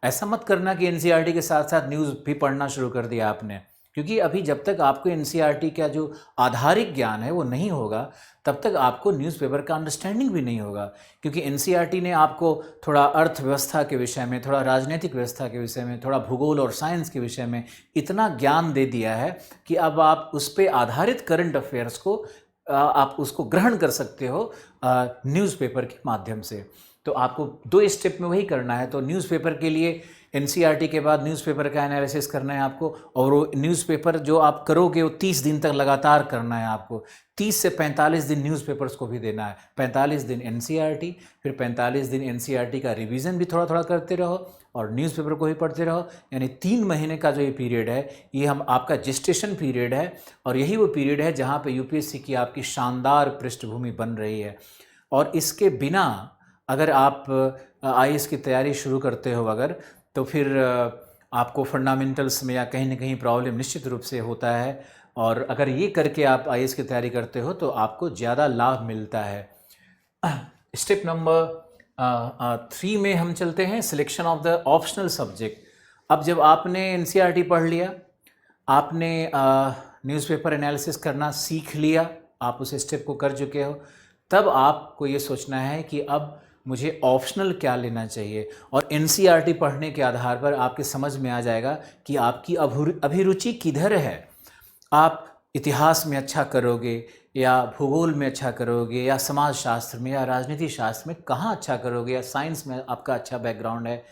S1: ऐसा मत करना कि एनसीईआरटी के साथ साथ न्यूज़ भी पढ़ना शुरू कर दिया आपने, क्योंकि अभी जब तक आपको एनसीईआरटी का जो आधारिक ज्ञान है वो नहीं होगा, तब तक आपको न्यूज़पेपर का अंडरस्टैंडिंग भी नहीं होगा। क्योंकि एनसीईआरटी ने आपको थोड़ा अर्थव्यवस्था के विषय में, थोड़ा राजनीतिक व्यवस्था के विषय में, थोड़ा भूगोल और साइंस के विषय में इतना ज्ञान दे दिया है कि अब आप उस पर आधारित करंट अफेयर्स को आप उसको ग्रहण कर सकते हो न्यूज़पेपर के माध्यम से। तो आपको 2 स्टेप में वही करना है। तो न्यूज़पेपर के लिए एनसीईआरटी के बाद न्यूज़पेपर का एनालिसिस करना है आपको, और वो न्यूज़पेपर जो आप करोगे वो 30 दिन तक लगातार करना है आपको। 30 से 45 दिन न्यूज़पेपर्स को भी देना है। 45 दिन एनसीईआरटी, फिर 45 दिन एनसीईआरटी का रिवीजन भी थोड़ा थोड़ा करते रहो और न्यूज़पेपर को भी पढ़ते रहो। यानी 3 महीने का जो ये पीरियड है, ये हम आपका जेस्टेशन पीरियड है, और यही वो पीरियड है जहाँ पे यूपीएससी की आपकी शानदार पृष्ठभूमि बन रही है। और इसके बिना अगर आप आईएएस की तैयारी शुरू करते हो अगर, तो फिर आपको फंडामेंटल्स में या कहीं ना कहीं प्रॉब्लम निश्चित रूप से होता है। और अगर ये करके आप आईएएस की तैयारी करते हो तो आपको ज़्यादा लाभ मिलता है। स्टेप नंबर 3 में हम चलते हैं, selection of the optional subject. अब जब आपने एनसीईआरटी पढ़ लिया, आपने न्यूज़पेपर एनालिसिस करना सीख लिया, आप उस स्टेप को कर चुके हो, तब आपको ये सोचना है कि अब मुझे ऑप्शनल क्या लेना चाहिए। और एनसीईआरटी पढ़ने के आधार पर आपके समझ में आ जाएगा कि आपकी अभिरुचि किधर है। आप इतिहास में अच्छा करोगे या भूगोल में अच्छा करोगे या समाज शास्त्र में या राजनीति शास्त्र में कहाँ अच्छा करोगे, या साइंस में आपका अच्छा बैकग्राउंड है।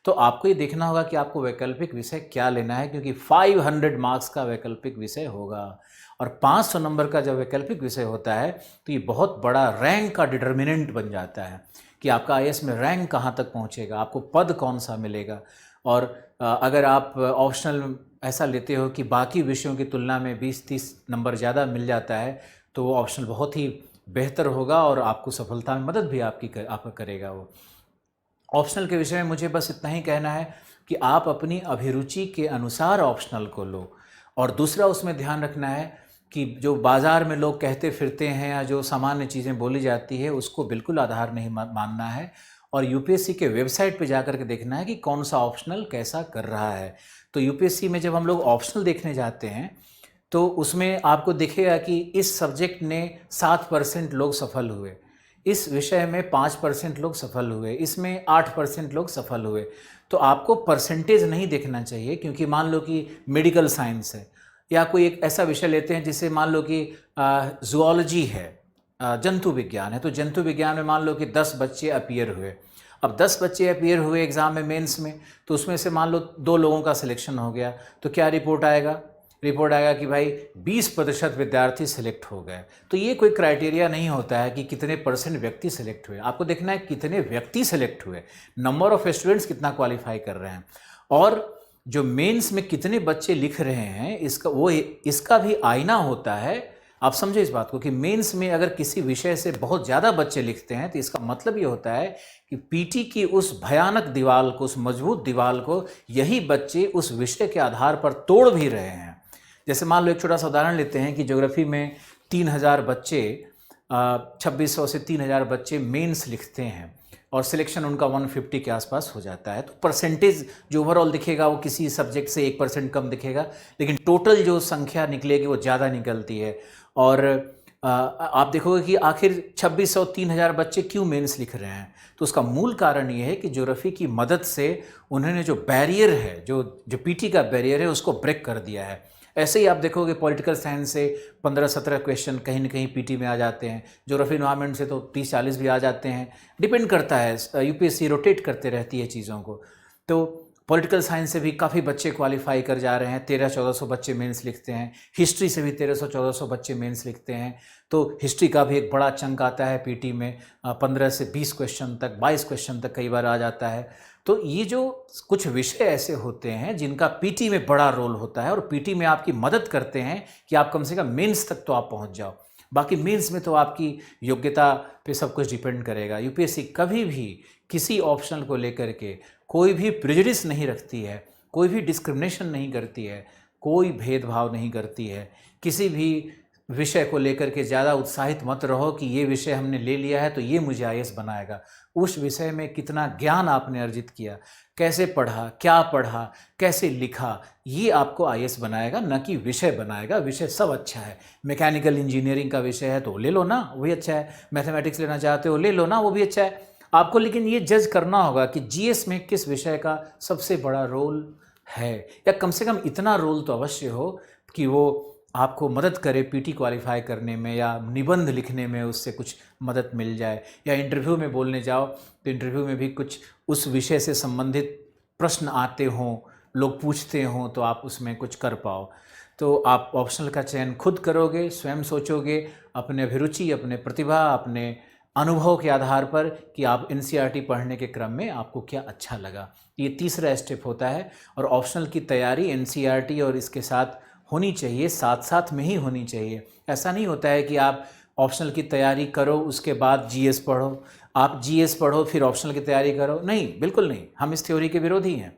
S1: तो आपको ये देखना होगा कि आपको वैकल्पिक विषय क्या लेना है, क्योंकि 500 मार्क्स का वैकल्पिक विषय होगा। और 500 नंबर का जब वैकल्पिक विषय होता है तो ये बहुत बड़ा रैंक का डिटर्मिनेंट बन जाता है कि आपका आईएएस में रैंक कहाँ तक पहुँचेगा, आपको पद कौन सा मिलेगा। और अगर आप ऑप्शनल ऐसा लेते हो कि बाकी विषयों की तुलना में 20-30 नंबर ज़्यादा मिल जाता है, तो वो ऑप्शनल बहुत ही बेहतर होगा और आपको सफलता में मदद भी आपका करेगा। वो ऑप्शनल के विषय में मुझे बस इतना ही कहना है कि आप अपनी अभिरुचि के अनुसार ऑप्शनल को लो। और दूसरा उसमें ध्यान रखना है कि जो बाज़ार में लोग कहते फिरते हैं या जो सामान्य चीज़ें बोली जाती है उसको बिल्कुल आधार नहीं मानना है, और यूपीएससी के वेबसाइट पे जाकर के देखना है कि कौन सा ऑप्शनल कैसा कर रहा है। तो यूपीएससी में जब हम लोग ऑप्शनल देखने जाते हैं तो उसमें आपको दिखेगा कि इस सब्जेक्ट ने 7% लोग सफल हुए, इस विषय में 5% लोग सफल हुए, इसमें 8% लोग सफल हुए। तो आपको परसेंटेज नहीं देखना चाहिए, क्योंकि मान लो कि मेडिकल साइंस है या कोई एक ऐसा विषय लेते हैं जिसे मान लो कि जूलॉजी है, जंतु विज्ञान है, तो जंतु विज्ञान में मान लो कि 10 बच्चे अपीयर हुए। अब 10 बच्चे अपीयर हुए एग्ज़ाम में, मेंस में, तो उसमें से मान लो 2 लोगों का सिलेक्शन हो गया, तो क्या रिपोर्ट आएगा? रिपोर्ट आएगा कि भाई 20% विद्यार्थी सिलेक्ट हो गए। तो ये कोई क्राइटेरिया नहीं होता है कि कितने % व्यक्ति सिलेक्ट हुए, आपको देखना है कितने व्यक्ति सिलेक्ट हुए, नंबर ऑफ स्टूडेंट्स कितना क्वालिफाई कर रहे हैं। और जो मेंस में कितने बच्चे लिख रहे हैं इसका भी आईना होता है। आप समझो इस बात को कि मेंस में अगर किसी विषय से बहुत ज़्यादा बच्चे लिखते हैं तो इसका मतलब ये होता है कि पीटी की उस भयानक दीवार को, उस मजबूत दीवार को यही बच्चे उस विषय के आधार पर तोड़ भी रहे हैं। जैसे मान लो एक छोटा सा उदाहरण लेते हैं कि ज्योग्राफी में 3000 बच्चे 2600 से 3000 बच्चे मेंस लिखते हैं और सिलेक्शन उनका 150 के आसपास हो जाता है। तो परसेंटेज जो ओवरऑल दिखेगा वो किसी सब्जेक्ट से 1% कम दिखेगा, लेकिन टोटल जो संख्या निकलेगी वो ज़्यादा निकलती है। और आप देखोगे कि आखिर 2600 3000 बच्चे क्यों मेंस लिख रहे हैं, तो उसका मूल कारण ये है कि ज्योग्राफी की मदद से उन्होंने जो बैरियर है, जो पीटी का बैरियर है, उसको ब्रेक कर दिया है। ऐसे ही आप देखोगे पॉलिटिकल साइंस से 15-17 क्वेश्चन कहीं ना कहीं पीटी में आ जाते हैं, ज्योग्राफी एनवायरनमेंट से तो 30-40 भी आ जाते हैं, डिपेंड करता है, यूपीएससी रोटेट करते रहती है चीज़ों को। तो पॉलिटिकल साइंस से भी काफ़ी बच्चे क्वालिफाई कर जा रहे हैं, 1300-1400 बच्चे मेंस लिखते हैं। हिस्ट्री से भी 1300-1400 बच्चे मेंस लिखते हैं। तो हिस्ट्री का भी एक बड़ा चंक आता है पीटी में, 15 से 20 क्वेश्चन तक, 22 क्वेश्चन तक कई बार आ जाता है। तो ये जो कुछ विषय ऐसे होते हैं जिनका पीटी में बड़ा रोल होता है और पीटी में आपकी मदद करते हैं कि आप कम से कम मेंस तक तो आप पहुंच जाओ। बाकी मेंस में तो आपकी योग्यता पे सब कुछ डिपेंड करेगा। यूपीएससी कभी भी किसी ऑप्शनल को लेकर के कोई भी प्रेजुडिस नहीं रखती है, कोई भी डिस्क्रिमिनेशन नहीं करती है, कोई भेदभाव नहीं करती है। किसी भी विषय को लेकर के ज़्यादा उत्साहित मत रहो कि ये विषय हमने ले लिया है तो ये मुझे आईएएस बनाएगा। उस विषय में कितना ज्ञान आपने अर्जित किया, कैसे पढ़ा, क्या पढ़ा, कैसे लिखा, ये आपको आईएएस बनाएगा, न कि विषय बनाएगा। विषय सब अच्छा है, मैकेनिकल इंजीनियरिंग का विषय है तो ले लो ना, वो भी अच्छा है। मैथमेटिक्स लेना चाहते हो ले लो ना, वो भी अच्छा है। आपको लेकिन ये जज करना होगा कि जीएस में किस विषय का सबसे बड़ा रोल है, या कम से कम इतना रोल तो अवश्य हो कि वो आपको मदद करे पीटी क्वालिफाई करने में या निबंध लिखने में, उससे कुछ मदद मिल जाए। या इंटरव्यू में बोलने जाओ तो इंटरव्यू में भी कुछ उस विषय से संबंधित प्रश्न आते हों, लोग पूछते हों, तो आप उसमें कुछ कर पाओ। तो आप ऑप्शनल का चयन खुद करोगे, स्वयं सोचोगे अपने अभिरुचि, अपने प्रतिभा, अपने अनुभव के आधार पर कि आप एनसीईआरटी पढ़ने के क्रम में आपको क्या अच्छा लगा। ये तीसरा स्टेप होता है। और ऑप्शनल की तैयारी एनसीईआरटी और इसके साथ होनी चाहिए, साथ साथ में ही होनी चाहिए। ऐसा नहीं होता है कि आप ऑप्शनल की तैयारी करो उसके बाद जीएस पढ़ो, आप जीएस पढ़ो फिर ऑप्शनल की तैयारी करो। नहीं, बिल्कुल नहीं, हम इस थ्योरी के विरोधी हैं।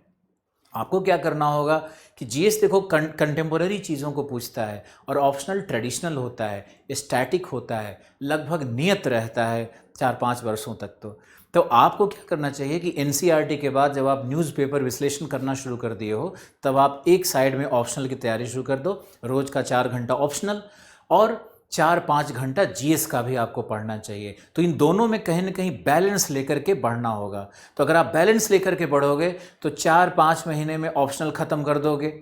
S1: आपको क्या करना होगा कि जीएस देखो कंटेम्पोररी चीज़ों को पूछता है और ऑप्शनल ट्रेडिशनल होता है, स्टैटिक होता है, लगभग नियत रहता है 4-5 वर्षों तक। तो आपको क्या करना चाहिए कि एनसीईआरटी के बाद जब आप न्यूज़पेपर विश्लेषण करना शुरू कर दिए हो, तब आप एक साइड में ऑप्शनल की तैयारी शुरू कर दो। रोज़ का 4 घंटा ऑप्शनल और 4-5 घंटा जीएस का भी आपको पढ़ना चाहिए। तो इन दोनों में कहीं ना कहीं बैलेंस लेकर के बढ़ना होगा। तो अगर आप बैलेंस लेकर के बढ़ोगे तो 4-5 महीने में ऑप्शनल ख़त्म कर दोगे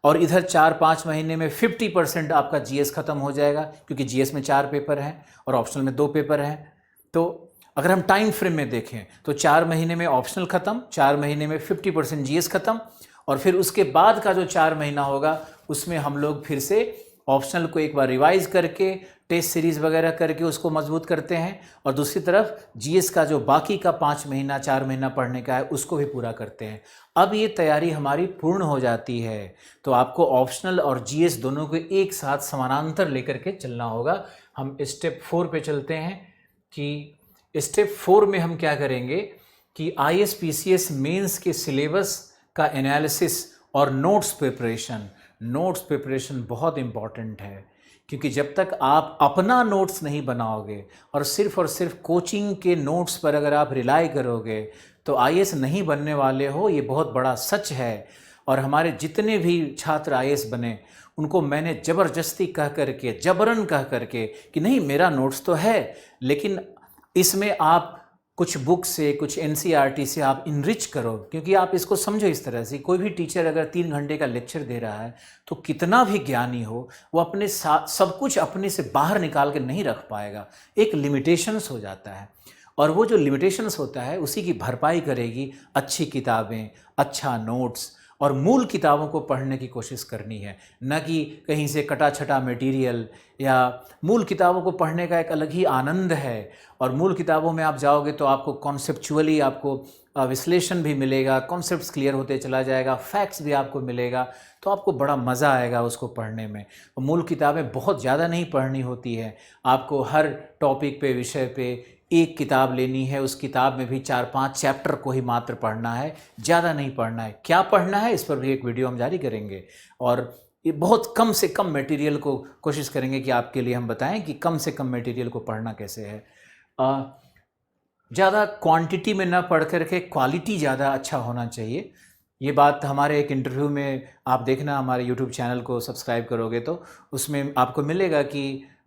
S1: और इधर 4-5 महीने में 50% आपका जीएस ख़त्म हो जाएगा, क्योंकि जीएस में 4 पेपर हैं और ऑप्शनल में 2 पेपर हैं। तो अगर हम टाइम फ्रेम में देखें तो 4 महीने में ऑप्शनल ख़त्म, 4 महीने में 50% जीएस ख़त्म, और फिर उसके बाद का जो 4 महीना होगा उसमें हम लोग फिर से ऑप्शनल को एक बार रिवाइज करके टेस्ट सीरीज़ वगैरह करके उसको मजबूत करते हैं, और दूसरी तरफ जीएस का जो बाकी का 5 महीना 4 महीना पढ़ने का है उसको भी पूरा करते हैं। अब ये तैयारी हमारी पूर्ण हो जाती है। तो आपको ऑप्शनल और जीएस दोनों को एक साथ समानांतर लेकर के चलना होगा। हम स्टेप 4 पे चलते हैं कि स्टेप 4 में हम क्या करेंगे कि आईएसपीसीएस मेंस के सिलेबस का एनालिसिस और नोट्स प्रिपरेशन बहुत इम्पॉर्टेंट है, क्योंकि जब तक आप अपना नोट्स नहीं बनाओगे और सिर्फ कोचिंग के नोट्स पर अगर आप रिलाई करोगे तो आईएएस नहीं बनने वाले हो। ये बहुत बड़ा सच है। और हमारे जितने भी छात्र आईएएस बने उनको मैंने ज़बरदस्ती जबरन कह करके कि नहीं मेरा नोट्स तो है, लेकिन इसमें आप कुछ बुक से, कुछ एनसीईआरटी से आप इनरिच करो। क्योंकि आप इसको समझो इस तरह से, कोई भी टीचर अगर 3 घंटे का लेक्चर दे रहा है तो कितना भी ज्ञानी हो वो अपने साथ सब कुछ अपने से बाहर निकाल के नहीं रख पाएगा। एक लिमिटेशंस हो जाता है, और वो जो लिमिटेशंस होता है उसी की भरपाई करेगी अच्छी किताबें, अच्छा नोट्स और मूल किताबों को पढ़ने की कोशिश करनी है, न कि कहीं से कटा छटा मटेरियल। या मूल किताबों को पढ़ने का एक अलग ही आनंद है, और मूल किताबों में आप जाओगे तो आपको कॉन्सेप्चुअली आपको विश्लेषण भी मिलेगा, कॉन्सेप्ट्स क्लियर होते चला जाएगा, फैक्ट्स भी आपको मिलेगा, तो आपको बड़ा मज़ा आएगा उसको पढ़ने में। तो मूल किताबें बहुत ज़्यादा नहीं पढ़नी होती है, आपको हर टॉपिक पे, विषय पे एक किताब लेनी है, उस किताब में भी 4-5 चैप्टर को ही मात्र पढ़ना है, ज़्यादा नहीं पढ़ना है। क्या पढ़ना है इस पर भी एक वीडियो हम जारी करेंगे, और ये बहुत कम से कम मटेरियल को कोशिश करेंगे कि आपके लिए हम बताएं कि कम से कम मटेरियल को पढ़ना कैसे है। ज़्यादा क्वांटिटी में ना पढ़ कर के क्वालिटी ज़्यादा अच्छा होना चाहिए। ये बात हमारे एक इंटरव्यू में आप देखना, हमारे यूट्यूब चैनल को सब्सक्राइब करोगे तो उसमें आपको मिलेगा कि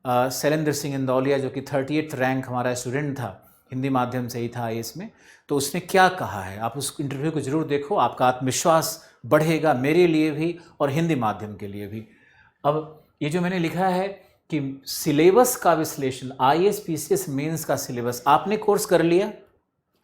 S1: शैलेंद्र सिंह इंदौलिया, जो कि 38th रैंक हमारा स्टूडेंट था, हिंदी माध्यम से ही था आईएएस में, तो उसने क्या कहा है। आप उस इंटरव्यू को ज़रूर देखो, आपका आत्मविश्वास बढ़ेगा, मेरे लिए भी और हिंदी माध्यम के लिए भी। अब ये जो मैंने लिखा है कि सिलेबस का विश्लेषण, आईएएस-पीसीएस मेंस का सिलेबस, आपने कोर्स कर लिया,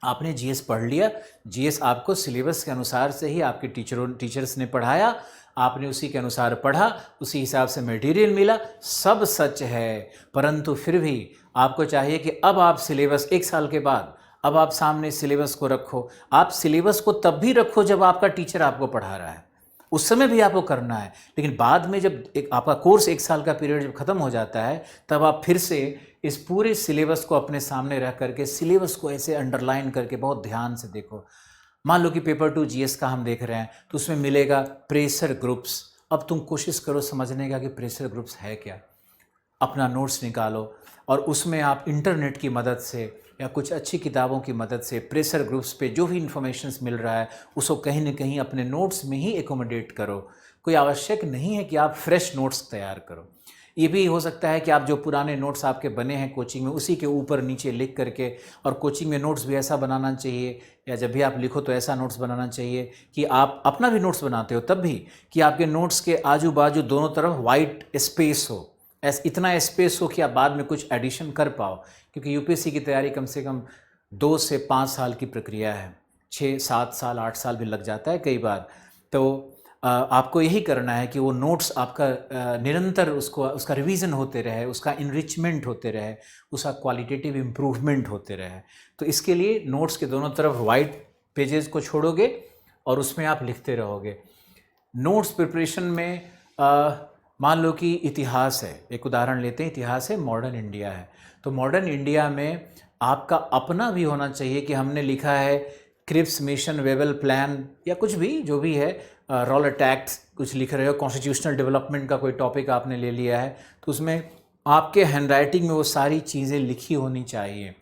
S1: आपने जीएस पढ़ लिया, जीएस आपको सिलेबस के अनुसार से ही आपके टीचर्स ने पढ़ाया, आपने उसी के अनुसार पढ़ा, उसी हिसाब से मटेरियल मिला, सब सच है। परंतु फिर भी आपको चाहिए कि अब आप सिलेबस 1 साल के बाद अब आप सामने सिलेबस को रखो। आप सिलेबस को तब भी रखो जब आपका टीचर आपको पढ़ा रहा है, उस समय भी आपको करना है, लेकिन बाद में जब आपका कोर्स 1 साल का पीरियड जब ख़त्म हो जाता है तब आप फिर से इस पूरे सिलेबस को अपने सामने रख करके सिलेबस को ऐसे अंडरलाइन करके बहुत ध्यान से देखो। मान लो कि पेपर 2 जीएस का हम देख रहे हैं तो उसमें मिलेगा प्रेशर ग्रुप्स। अब तुम कोशिश करो समझने का कि प्रेशर ग्रुप्स है क्या। अपना नोट्स निकालो और उसमें आप इंटरनेट की मदद से या कुछ अच्छी किताबों की मदद से प्रेशर ग्रुप्स पे जो भी इंफॉर्मेशंस मिल रहा है उसको कहीं ना कहीं अपने नोट्स में ही एकोमोडेट करो। कोई आवश्यक नहीं है कि आप फ्रेश नोट्स तैयार करो। ये भी हो सकता है कि आप जो पुराने नोट्स आपके बने हैं कोचिंग में उसी के ऊपर नीचे लिख करके, और कोचिंग में नोट्स भी ऐसा बनाना चाहिए, या जब भी आप लिखो तो ऐसा नोट्स बनाना चाहिए कि आप अपना भी नोट्स बनाते हो तब भी कि आपके नोट्स के आजू बाजू दोनों तरफ वाइट स्पेस हो, इतना स्पेस हो कि आप बाद में कुछ एडिशन कर पाओ। क्योंकि यूपीएससी की तैयारी कम से कम 2 से 5 साल की प्रक्रिया है, 6-7 साल 8 साल भी लग जाता है कई बार। तो आपको यही करना है कि वो नोट्स आपका निरंतर उसका रिवीजन होते रहे, उसका इनरिचमेंट होते रहे, उसका क्वालिटेटिव इम्प्रूवमेंट होते रहे। तो इसके लिए नोट्स के दोनों तरफ वाइट पेजेस को छोड़ोगे और उसमें आप लिखते रहोगे। नोट्स प्रिपरेशन में मान लो कि इतिहास है, एक उदाहरण लेते हैं, इतिहास है, मॉडर्न इंडिया है, तो मॉडर्न इंडिया में आपका अपना भी होना चाहिए कि हमने लिखा है क्रिप्स मिशन वेबल प्लान या कुछ भी जो भी है, रॉलर टैक्स कुछ लिख रहे हो, कॉन्स्टिट्यूशनल डेवलपमेंट का कोई टॉपिक आपने ले लिया है तो उसमें आपके हैंडराइटिंग में वो सारी चीज़ें लिखी होनी चाहिए।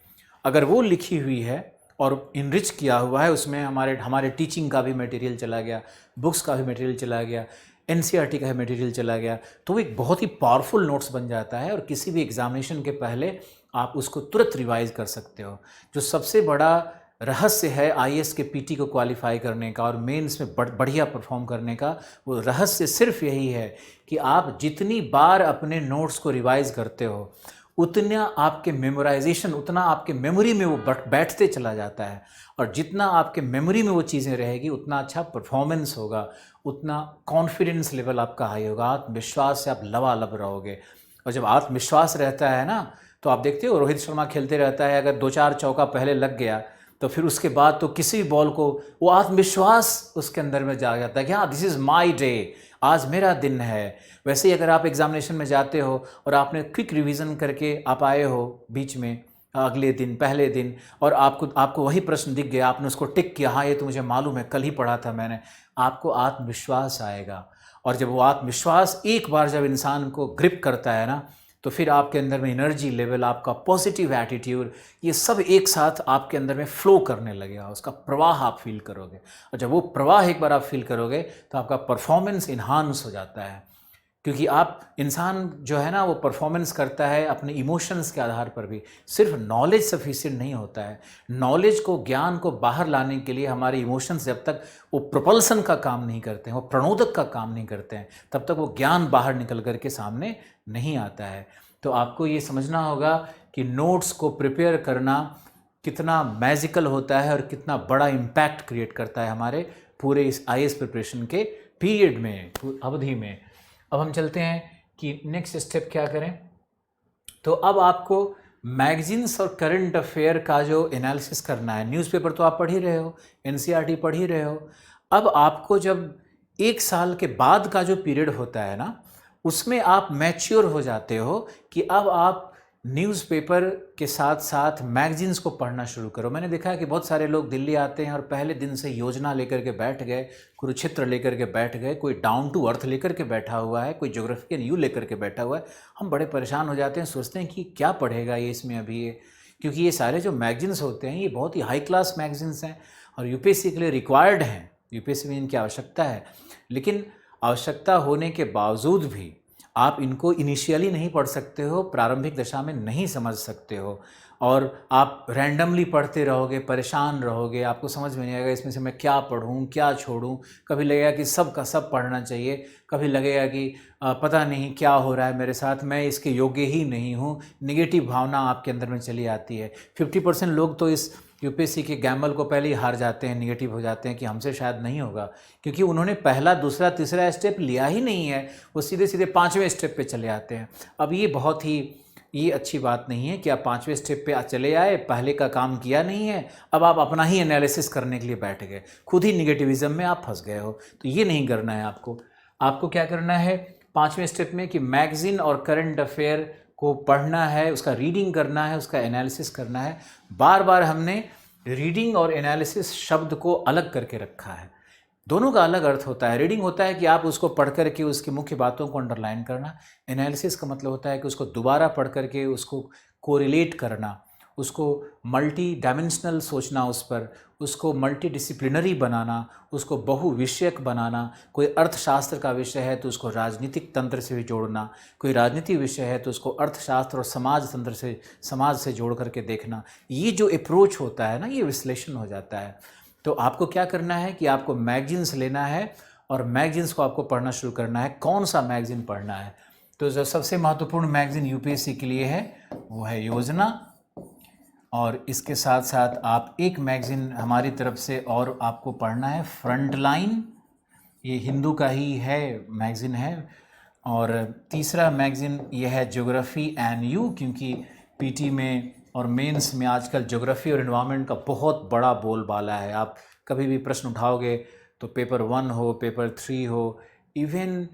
S1: अगर वो लिखी हुई है और इनरिच किया हुआ है, उसमें हमारे टीचिंग का भी मटेरियल चला गया, बुक्स का भी मटेरियल चला गया, एनसीईआरटी का मटेरियल चला गया, तो वो एक बहुत ही पावरफुल नोट्स बन जाता है और किसी भी एग्जामिनेशन के पहले आप उसको तुरंत रिवाइज कर सकते हो। जो सबसे बड़ा रहस्य है आईएएस के पीटी को क्वालिफाई करने का और मेंस में बढ़िया परफॉर्म करने का, वो रहस्य सिर्फ यही है कि आप जितनी बार अपने नोट्स को रिवाइज करते हो उतना आपके मेमोराइजेशन, उतना आपके मेमोरी में वो बैठते चला जाता है, और जितना आपके मेमोरी में वो चीज़ें रहेगी उतना अच्छा परफॉर्मेंस होगा, उतना कॉन्फिडेंस लेवल आपका हाई होगा, आत्मविश्वास से आप लबालब रहोगे। और जब आत्मविश्वास रहता है ना, तो आप देखते हो रोहित शर्मा खेलते रहता है, अगर 2-4 चौका पहले लग गया तो फिर उसके बाद तो किसी भी बॉल को वो आत्मविश्वास उसके अंदर में जा जाता है कि हाँ दिस इज़ माई डे, आज मेरा दिन है। वैसे ही अगर आप एग्जामिनेशन में जाते हो और आपने क्विक रिवीजन करके आप आए हो बीच में अगले दिन, पहले दिन, और आपको वही प्रश्न दिख गया, आपने उसको टिक किया, हाँ ये तो मुझे मालूम है, कल ही पढ़ा था मैंने, आपको आत्मविश्वास आएगा। और जब वो आत्मविश्वास एक बार जब इंसान को ग्रिप करता है ना, तो फिर आपके अंदर में एनर्जी लेवल, आपका पॉजिटिव एटीट्यूड, ये सब एक साथ आपके अंदर में फ्लो करने लगेगा, उसका प्रवाह आप फील करोगे। और जब वो प्रवाह एक बार आप फील करोगे तो आपका परफॉर्मेंस इन्हांस हो जाता है, क्योंकि आप इंसान जो है ना वो परफॉर्मेंस करता है अपने इमोशंस के आधार पर भी। सिर्फ नॉलेज सफिशिएंट नहीं होता है, नॉलेज को, ज्ञान को बाहर लाने के लिए हमारे इमोशंस जब तक वो प्रोपल्सन का काम नहीं करते हैं, वो प्रणोदक का काम नहीं करते हैं, तब तक वो ज्ञान बाहर निकल कर के सामने नहीं आता है। तो आपको ये समझना होगा कि नोट्स को प्रिपेयर करना कितना मैजिकल होता है और कितना बड़ा इम्पैक्ट क्रिएट करता है हमारे पूरे इस आईएएस प्रिपरेशन के पीरियड में, अवधि में। अब हम चलते हैं कि नेक्स्ट स्टेप क्या करें। तो अब आपको मैगजीन्स और करंट अफेयर का जो एनालिसिस करना है, न्यूज़पेपर तो आप पढ़ ही रहे हो, एनसीईआरटी पढ़ ही रहे हो, अब आपको जब 1 साल के बाद का जो पीरियड होता है ना, उसमें आप मैच्योर हो जाते हो कि अब आप न्यूज़पेपर के साथ साथ मैगजीन्स को पढ़ना शुरू करो। मैंने देखा है कि बहुत सारे लोग दिल्ली आते हैं और पहले दिन से योजना लेकर के बैठ गए, कुरुक्षेत्र लेकर के बैठ गए, कोई डाउन टू अर्थ लेकर के बैठा हुआ है, कोई ज्योग्राफिकल यू लेकर के बैठा हुआ है। हम बड़े परेशान हो जाते हैं, सोचते हैं कि क्या पढ़ेगा ये इसमें अभी ये, क्योंकि ये सारे जो मैगजीन्स होते हैं ये बहुत ही हाई क्लास मैगजीन्स हैं और यूपीएससी के लिए रिक्वायर्ड हैं, यूपीएससी में इनकी आवश्यकता है। लेकिन आवश्यकता होने के बावजूद भी आप इनको इनिशियली नहीं पढ़ सकते हो, प्रारंभिक दशा में नहीं समझ सकते हो, और आप रैंडमली पढ़ते रहोगे, परेशान रहोगे, आपको समझ में नहीं आएगा इसमें से मैं क्या पढ़ूं, क्या छोड़ूं। कभी लगेगा कि सब का सब पढ़ना चाहिए, कभी लगेगा कि पता नहीं क्या हो रहा है मेरे साथ, मैं इसके योग्य ही नहीं हूं। नेगेटिव भावना आपके अंदर में चली आती है। 50% लोग तो इस यूपीएससी के गैम्बल को पहले ही हार जाते हैं, निगेटिव हो जाते हैं कि हमसे शायद नहीं होगा, क्योंकि उन्होंने पहला, दूसरा, तीसरा स्टेप लिया ही नहीं है, वो सीधे सीधे 5वें स्टेप पे चले आते हैं। अब ये अच्छी बात नहीं है कि आप 5वें स्टेप पे चले आए, पहले का काम किया नहीं है, अब आप अपना ही एनालिसिस करने के लिए बैठ गए, खुद ही निगेटिविज्म में आप फंस गए हो। तो ये नहीं करना है आपको क्या करना है 5वें स्टेप में कि मैगजीन और करंट अफेयर को पढ़ना है, उसका रीडिंग करना है, उसका एनालिसिस करना है। बार बार हमने रीडिंग और एनालिसिस शब्द को अलग करके रखा है, दोनों का अलग अर्थ होता है। रीडिंग होता है कि आप उसको पढ़ करके उसकी मुख्य बातों को अंडरलाइन करना, एनालिसिस का मतलब होता है कि उसको दोबारा पढ़ करके उसको कोरिलेट करना, उसको मल्टी डायमेंशनल सोचना, उस पर उसको मल्टी डिसिप्लिनरी बनाना, उसको बहुविषयक बनाना। कोई अर्थशास्त्र का विषय है तो उसको राजनीतिक तंत्र से भी जोड़ना, कोई राजनीति विषय है तो उसको अर्थशास्त्र और समाज से जोड़ करके देखना। ये जो अप्रोच होता है ना, ये विश्लेषण हो जाता है। तो आपको क्या करना है कि आपको मैगजीन्स लेना है और मैगजीन्स को आपको पढ़ना शुरू करना है। कौन सा मैगजीन पढ़ना है? तो जो सबसे महत्वपूर्ण मैगजीन यूपीएससी के लिए है वो है योजना, और इसके साथ साथ आप एक मैगज़ीन हमारी तरफ से और आपको पढ़ना है, फ्रंटलाइन, ये हिंदू का ही है मैगज़ीन है। और तीसरा मैगज़ीन ये है ज्योग्राफी एंड यू, क्योंकि पीटी में और मेंस में आजकल ज्योग्राफी और एनवायरनमेंट का बहुत बड़ा बोलबाला है। आप कभी भी प्रश्न उठाओगे तो पेपर 1 हो, पेपर 3 हो, इवन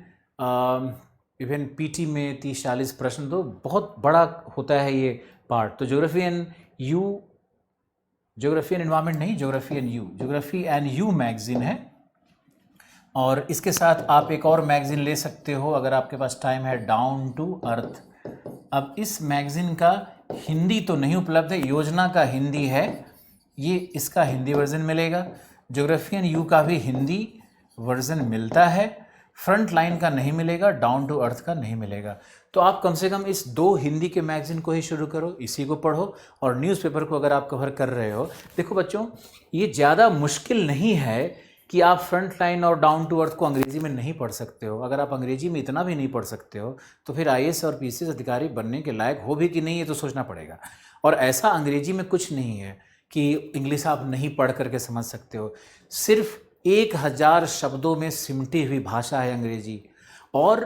S1: पीटी में 30-40 प्रश्न, तो बहुत बड़ा होता है ये पार्ट। तो ज्योग्राफी एंड एनवायरनमेंट नहीं, ज्योग्राफी एंड यू मैगजीन है। और इसके साथ आप एक और मैगजीन ले सकते हो अगर आपके पास टाइम है, डाउन टू अर्थ। अब इस मैगजीन का हिंदी तो नहीं उपलब्ध है, योजना का हिंदी है, ये इसका हिंदी वर्जन मिलेगा। ज्योग्राफी एंड यू का भी हिंदी वर्जन मिलता है। फ्रंट लाइन का नहीं मिलेगा, डाउन टू अर्थ का नहीं मिलेगा। तो आप कम से कम इस 2 हिंदी के मैगज़ीन को ही शुरू करो, इसी को पढ़ो। और न्यूज़पेपर को अगर आप कवर कर रहे हो, देखो बच्चों, ये ज़्यादा मुश्किल नहीं है कि आप फ्रंट लाइन और डाउन टू अर्थ को अंग्रेजी में नहीं पढ़ सकते हो। अगर आप अंग्रेजी में इतना भी नहीं पढ़ सकते हो तो फिर आईएएस और पीसीएस अधिकारी बनने के लायक हो भी कि नहीं, ये तो सोचना पड़ेगा। और ऐसा अंग्रेजी में कुछ नहीं है कि इंग्लिश आप नहीं पढ़ करके समझ सकते हो। सिर्फ 1000 शब्दों में सिमटी हुई भाषा है अंग्रेजी। और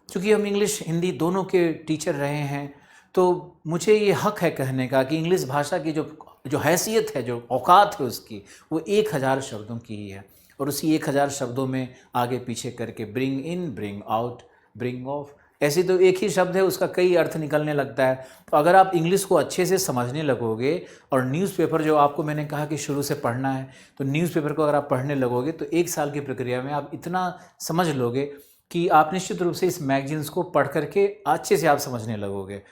S1: चूँकि हम इंग्लिश हिंदी दोनों के टीचर रहे हैं, तो मुझे ये हक है कहने का कि इंग्लिश भाषा की जो हैसियत है, जो औकात है उसकी, वो 1000 शब्दों की ही है। और उसी 1000 शब्दों में आगे पीछे करके bring in, bring out, bring of, ऐसे तो एक ही शब्द है, उसका कई अर्थ निकलने लगता है। तो अगर आप इंग्लिश को अच्छे से समझने लगोगे और न्यूज़पेपर जो आपको मैंने कहा कि शुरू से पढ़ना है, तो न्यूज़पेपर को अगर आप पढ़ने लगोगे तो 1 साल की प्रक्रिया में आप इतना समझ लोगे कि आप निश्चित रूप से इस मैगजीन्स को पढ़ करके अच्छे से आप समझने लगोगे।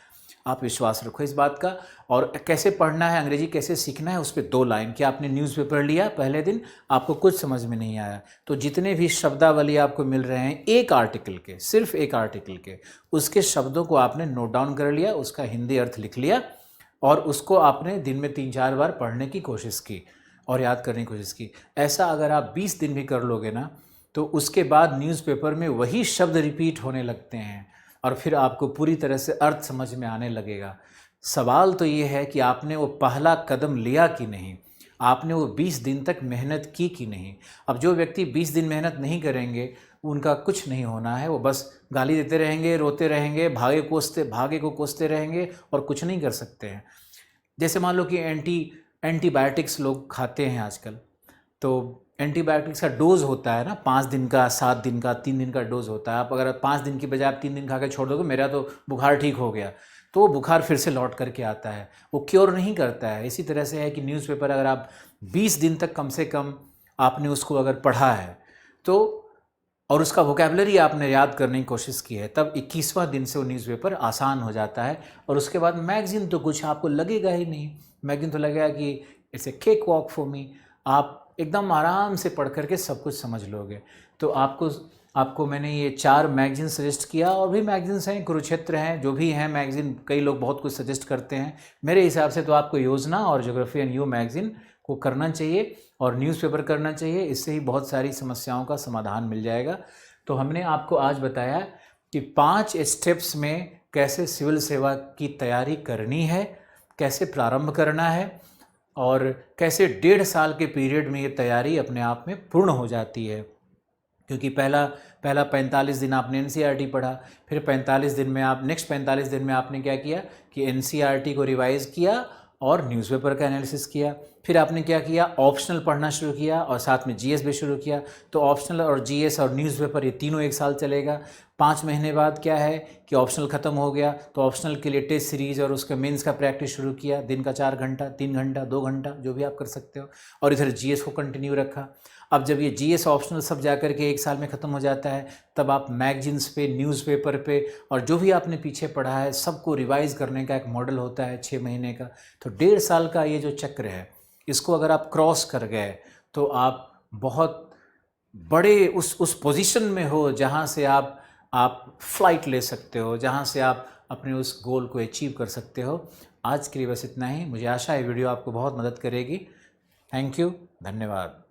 S1: आप विश्वास रखो इस बात का। और कैसे पढ़ना है, अंग्रेजी कैसे सीखना है, उस पर 2 लाइन कि आपने न्यूज़पेपर लिया, पहले दिन आपको कुछ समझ में नहीं आया, तो जितने भी शब्दावली आपको मिल रहे हैं एक आर्टिकल के, सिर्फ एक आर्टिकल के, उसके शब्दों को आपने नोट डाउन कर लिया, उसका हिंदी अर्थ लिख लिया और उसको आपने दिन में 3-4 बार पढ़ने की कोशिश की और याद करने की कोशिश की। ऐसा अगर आप 20 दिन भी कर लोगे ना, तो उसके बाद न्यूज़पेपर में वही शब्द रिपीट होने लगते हैं और फिर आपको पूरी तरह से अर्थ समझ में आने लगेगा। सवाल तो ये है कि आपने वो पहला कदम लिया कि नहीं, आपने वो 20 दिन तक मेहनत की कि नहीं। अब जो व्यक्ति 20 दिन मेहनत नहीं करेंगे, उनका कुछ नहीं होना है, वो बस गाली देते रहेंगे, रोते रहेंगे, भागे को कोसते रहेंगे और कुछ नहीं कर सकते हैं। जैसे मान लो कि एंटीबायोटिक्स लोग खाते हैं आजकल, तो एंटीबायोटिक्स का डोज होता है ना 5 दिन का, 7 दिन का, 3 दिन का डोज होता है। आप अगर 5 दिन की बजाय आप 3 दिन खा के छोड़ दोगे, मेरा तो बुखार ठीक हो गया, तो वो बुखार फिर से लौट करके आता है, वो क्योर नहीं करता है। इसी तरह से है कि न्यूज़पेपर अगर आप 20 दिन तक कम से कम आपने उसको अगर पढ़ा है तो, और उसका वोकैबुलरी आपने याद करने की कोशिश की है, तब 21वां दिन से वो न्यूज़पेपर आसान हो जाता है। और उसके बाद मैगज़ीन तो कुछ आपको लगेगा ही नहीं, मैगज़ीन तो लगेगा कि it's a cake walk for me. आप एकदम आराम से पढ़ करके सब कुछ समझ लोगे। तो आपको मैंने ये 4 मैगज़ीन सजेस्ट किया, और भी मैगज़ीन्स हैं, कुरुक्षेत्र हैं, जो भी हैं मैगज़ीन, कई लोग बहुत कुछ सजेस्ट करते हैं। मेरे हिसाब से तो आपको योजना और ज्योग्राफी एंड यू मैगज़ीन को करना चाहिए और न्यूज़पेपर करना चाहिए। इससे ही बहुत सारी समस्याओं का समाधान मिल जाएगा। तो हमने आपको आज बताया कि 5 स्टेप्स में कैसे सिविल सेवा की तैयारी करनी है, कैसे प्रारंभ करना है और कैसे 1.5 साल के पीरियड में ये तैयारी अपने आप में पूर्ण हो जाती है। क्योंकि पहला 45 दिन आपने एनसीईआरटी पढ़ा, फिर 45 दिन में नेक्स्ट 45 दिन में आपने क्या किया कि एनसीईआरटी को रिवाइज़ किया और न्यूज़पेपर का एनालिसिस किया। फिर आपने क्या किया, ऑप्शनल पढ़ना शुरू किया और साथ में जीएस भी शुरू किया। तो ऑप्शनल और जीएस और न्यूज़पेपर ये तीनों 1 साल चलेगा। 5 महीने बाद क्या है कि ऑप्शनल ख़त्म हो गया, तो ऑप्शनल के लिए टेस्ट सीरीज़ और उसका मेंस का प्रैक्टिस शुरू किया, दिन का 4 घंटा, 3 घंटा, 2 घंटा, जो भी आप कर सकते हो। और इधर जीएस को कंटिन्यू रखा। अब जब ये जीएस ऑप्शनल सब जाकर के 1 साल में ख़त्म हो जाता है, तब आप मैगजीन्स पे, न्यूज़पेपर पे और जो भी आपने पीछे पढ़ा है सबको रिवाइज़ करने का एक मॉडल होता है 6 महीने का। तो 1.5 साल का ये जो चक्र है, इसको अगर आप क्रॉस कर गए तो आप बहुत बड़े उस पोजीशन में हो जहाँ से आप फ्लाइट ले सकते हो, जहाँ से आप अपने उस गोल को अचीव कर सकते हो। आज के लिए बस इतना ही। मुझे आशा है वीडियो आपको बहुत मदद करेगी। थैंक यू, धन्यवाद।